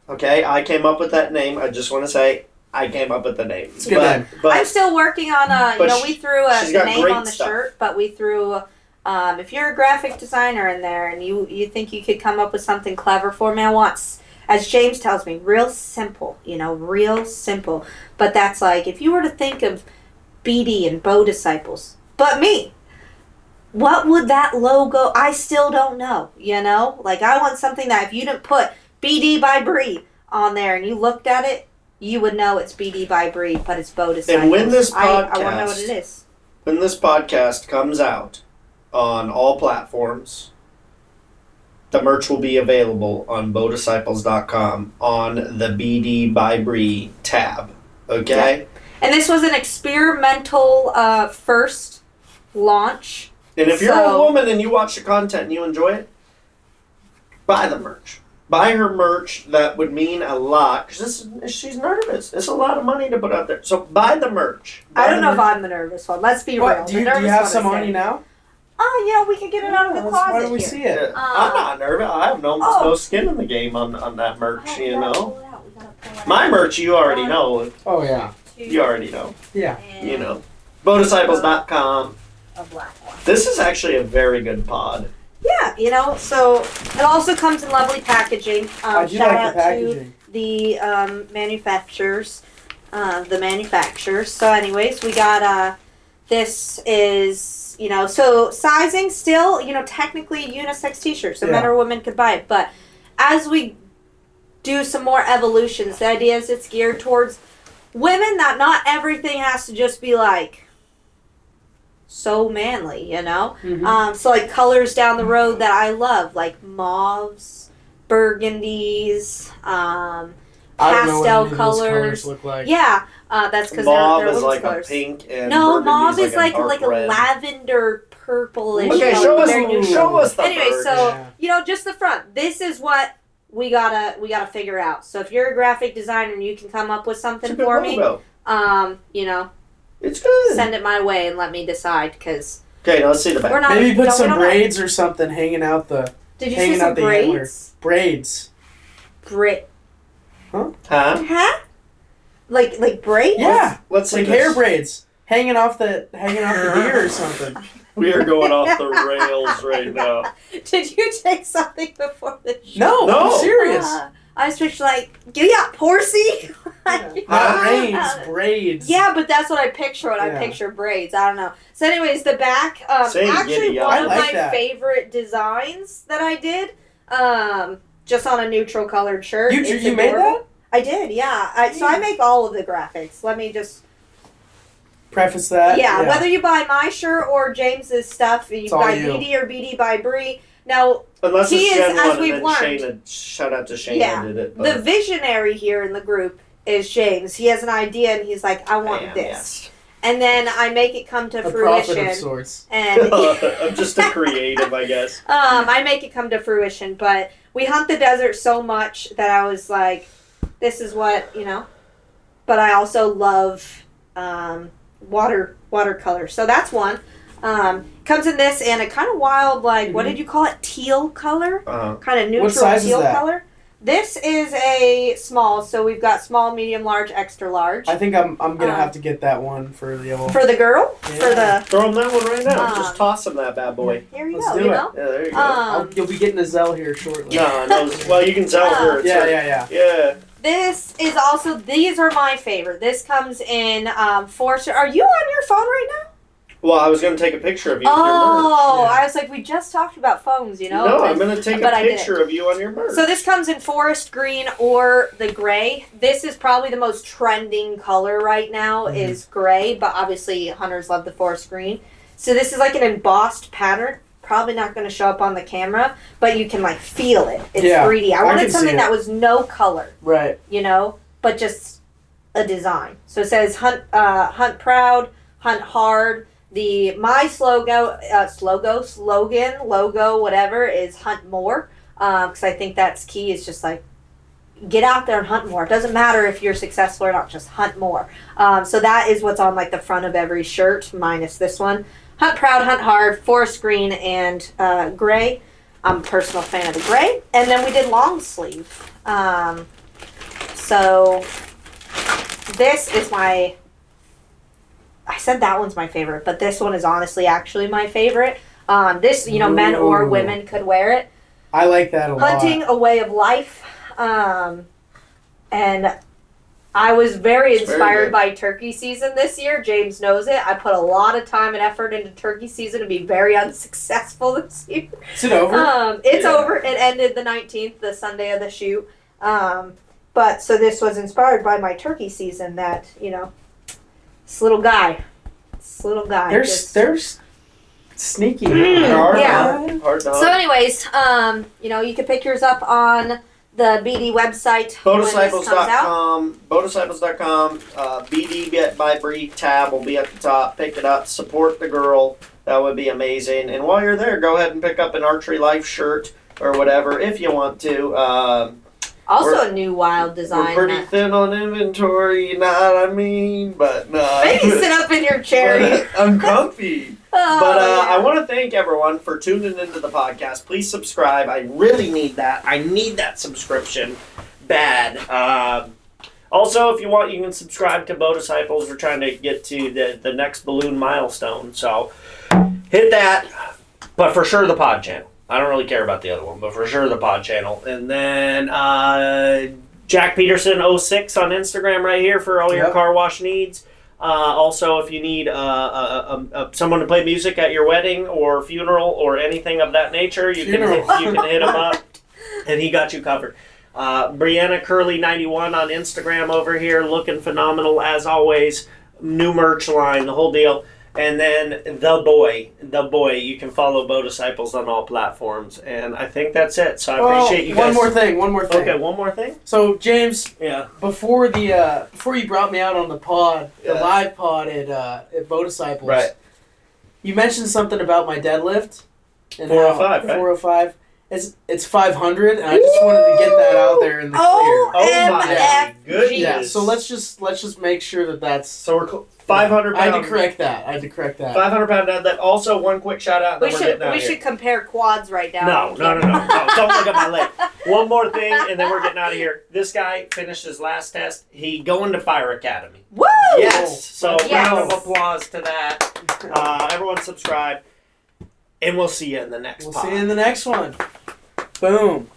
Okay, I came up with that name. I just want to say I came up with the name. It's a good name. But I'm still working on But we threw a she's got name great on the stuff. shirt, but we threw if you're a graphic designer in there and you think you could come up with something clever for me, I want, as James tells me, real simple, real simple. But that's like, if you were to think of BD and Bow Disciples, but me, what would that logo, I still don't know, Like, I want something that if you didn't put BD by Bree on there and you looked at it, you would know it's BD by Bree, but it's Bow Disciples. And when this I want to know podcast- what it is. when this podcast comes out on all platforms, the merch will be available on bowdisciples.com on the BD by Bree tab. Okay? And this was an experimental first launch. And if you're So- a woman and you watch the content and you enjoy it, buy the merch. Buy her merch. That would mean a lot. Because she's nervous. It's a lot of money to put out there. So buy the merch. I don't know if I'm the nervous one. Let's be real. What, do you have some on you now? Oh, yeah, we can get it out of the closet Why don't we here. see it? I'm not nervous. I have no skin in the game on that merch, Oh, you we gotta know. pull it out. We gotta pull it My out. merch, you already know. Oh, yeah. You already know. Yeah. You know. Bowdisciples.com. A black one. This is actually a very good pod. Yeah, so it also comes in lovely packaging. I do Shout like out the packaging. to the manufacturers. So anyways, we got, this is, so sizing still, technically a unisex t-shirt, so men Yeah. or women could buy it. But as we do some more evolutions, the idea is it's geared towards women, that not everything has to just be like so manly, Mhm. So like colors down the road that I love, like mauves, burgundies, I don't know what pastel any of those colors. look like. Yeah, that's because Mauve they're is women's like colors. a pink and No, burgundy mauve is like dark a red. lavender purplish. Okay, color, show us, very neutral. show us the Anyway, merch. so Yeah. just the front. This is what we gotta figure out. So if you're a graphic designer and you can come up with It's something a good for me, logo. It's good. send it my way and let me decide. Because Okay, now let's see the back. we're not. Maybe put we some don't know. braids or something hanging out the Did you hanging see some out the antler. braids? Braids. Huh? Huh? Like braids? Yeah. Let's see Like this. hair braids. Hanging off the deer or something. We are going off the rails right now. Did you take something before the show? No, No. I'm serious. I was just like, giddy up, horsey. Not Huh? braids, braids. Yeah, but that's what I picture when I Yeah. picture braids. I don't know. So, anyways, the back. Say Actually, giddy up. one I of like my that. favorite designs that I did. Just on a neutral colored shirt. You It's made adorable. that? I did, yeah. So I make all of the graphics. Let me just. Preface that. Yeah, whether you buy my shirt or James's stuff, you all buy you. BD or BD by Bree. Now, Unless He it's is, Gen as 1 we've and then learned. Shayna, shout out to Shayna Yeah. did it. the But visionary here in the group is James. He has an idea and he's like, I want Bam, this. And then I make it come to a prophet of fruition. sorts. And I'm just a creative, I guess. I make it come to fruition. But we hunt the desert so much that I was like, this is what, But I also love watercolor. So that's one. Comes in this and a kind of wild, like, what did you call it? Teal color? Kind of neutral size is teal that? color. This is a small, so we've got small, medium, large, extra large. I think I'm gonna have to get that one for the old. For the girl? Yeah. For the. Throw him that one right now. Um, Just toss him that bad boy. Here you Let's go, do you it. know? Yeah, there you go. You'll be getting a Zell here shortly. No, well, you can tell her. It's Yeah, her- yeah. Yeah. This is also, these are my favorite. This comes in 4. Are you on your phone right now? Well, I was going to take a picture of you. Oh, with your merch. I was like, we just talked about phones, you know? No, I'm going to take a but I picture of you on your merch. So this comes in forest green or the gray. This is probably the most trending color right now is gray, but obviously hunters love the forest green. So this is like an embossed pattern. Probably not going to show up on the camera, but you can like feel it. It's 3D. I wanted something that was no color. Right. You know, but just a design. So it says hunt proud, hunt hard. My slogan, whatever, is hunt more. Because I think that's key. Is just like get out there and hunt more. It doesn't matter if you're successful or not. Just hunt more. So that is what's on like the front of every shirt, minus this one. Hunt proud, hunt hard, forest green, and gray. I'm a personal fan of the gray. And then we did long sleeve. So this is I said that one's my favorite, but this one is honestly actually my favorite. This, men or women could wear it. I like that a lot. Hunting, a way of life. And I was very inspired by turkey season this year. James knows it. I put a lot of time and effort into turkey season to be very unsuccessful this year. Is it over? It's over. It ended the 19th, the Sunday of the shoot. But so this was inspired by my turkey season that, this little guy. They're sneaky. Hard dog. So anyways, you can pick yours up on the BD website. Bodisciples.com. BD by Bree tab will be at the top. Pick it up. Support the girl. That would be amazing. And while you're there, go ahead and pick up an Archery Life shirt or whatever if you want to. Also a new wild design. We're pretty thin on inventory, you know what I mean? But no. Maybe sit up in your chair. I'm comfy. I want to thank everyone for tuning into the podcast. Please subscribe. I really need that. I need that subscription bad. Also, if you want, you can subscribe to Bow Disciples. We're trying to get to the next balloon milestone. So hit that. But for sure, the pod channel. I don't really care about the other one, but for sure the pod channel. And then Jack Peterson 06 on Instagram right here for all your car wash needs. Also, if you need someone to play music at your wedding or funeral or anything of that nature, you can hit him up, and he got you covered. Brianna Curly 91 on Instagram over here, looking phenomenal as always. New merch line, the whole deal. And then the boy, you can follow Bow Disciples on all platforms, and I think that's it. So I appreciate you guys. One more thing. Okay, one more thing. So James, before you brought me out on the pod, the live pod at Bow Disciples, right? You mentioned something about my deadlift. And 405, right? 405. It's 500, and I just wanted to get that out there in the clear. Oh my goodness! Yeah, so let's just make sure that's. So we're 500 pounds. I had to correct that. 500 pound deadlift. Also, one quick shout out. We should compare quads right now. No. Don't look at my leg. One more thing, and then we're getting out of here. This guy finished his last test. He going to Fire Academy. Woo! Yes. So round of applause to that. Everyone subscribe. And we'll see you in the next pod. See you in the next one. Boom.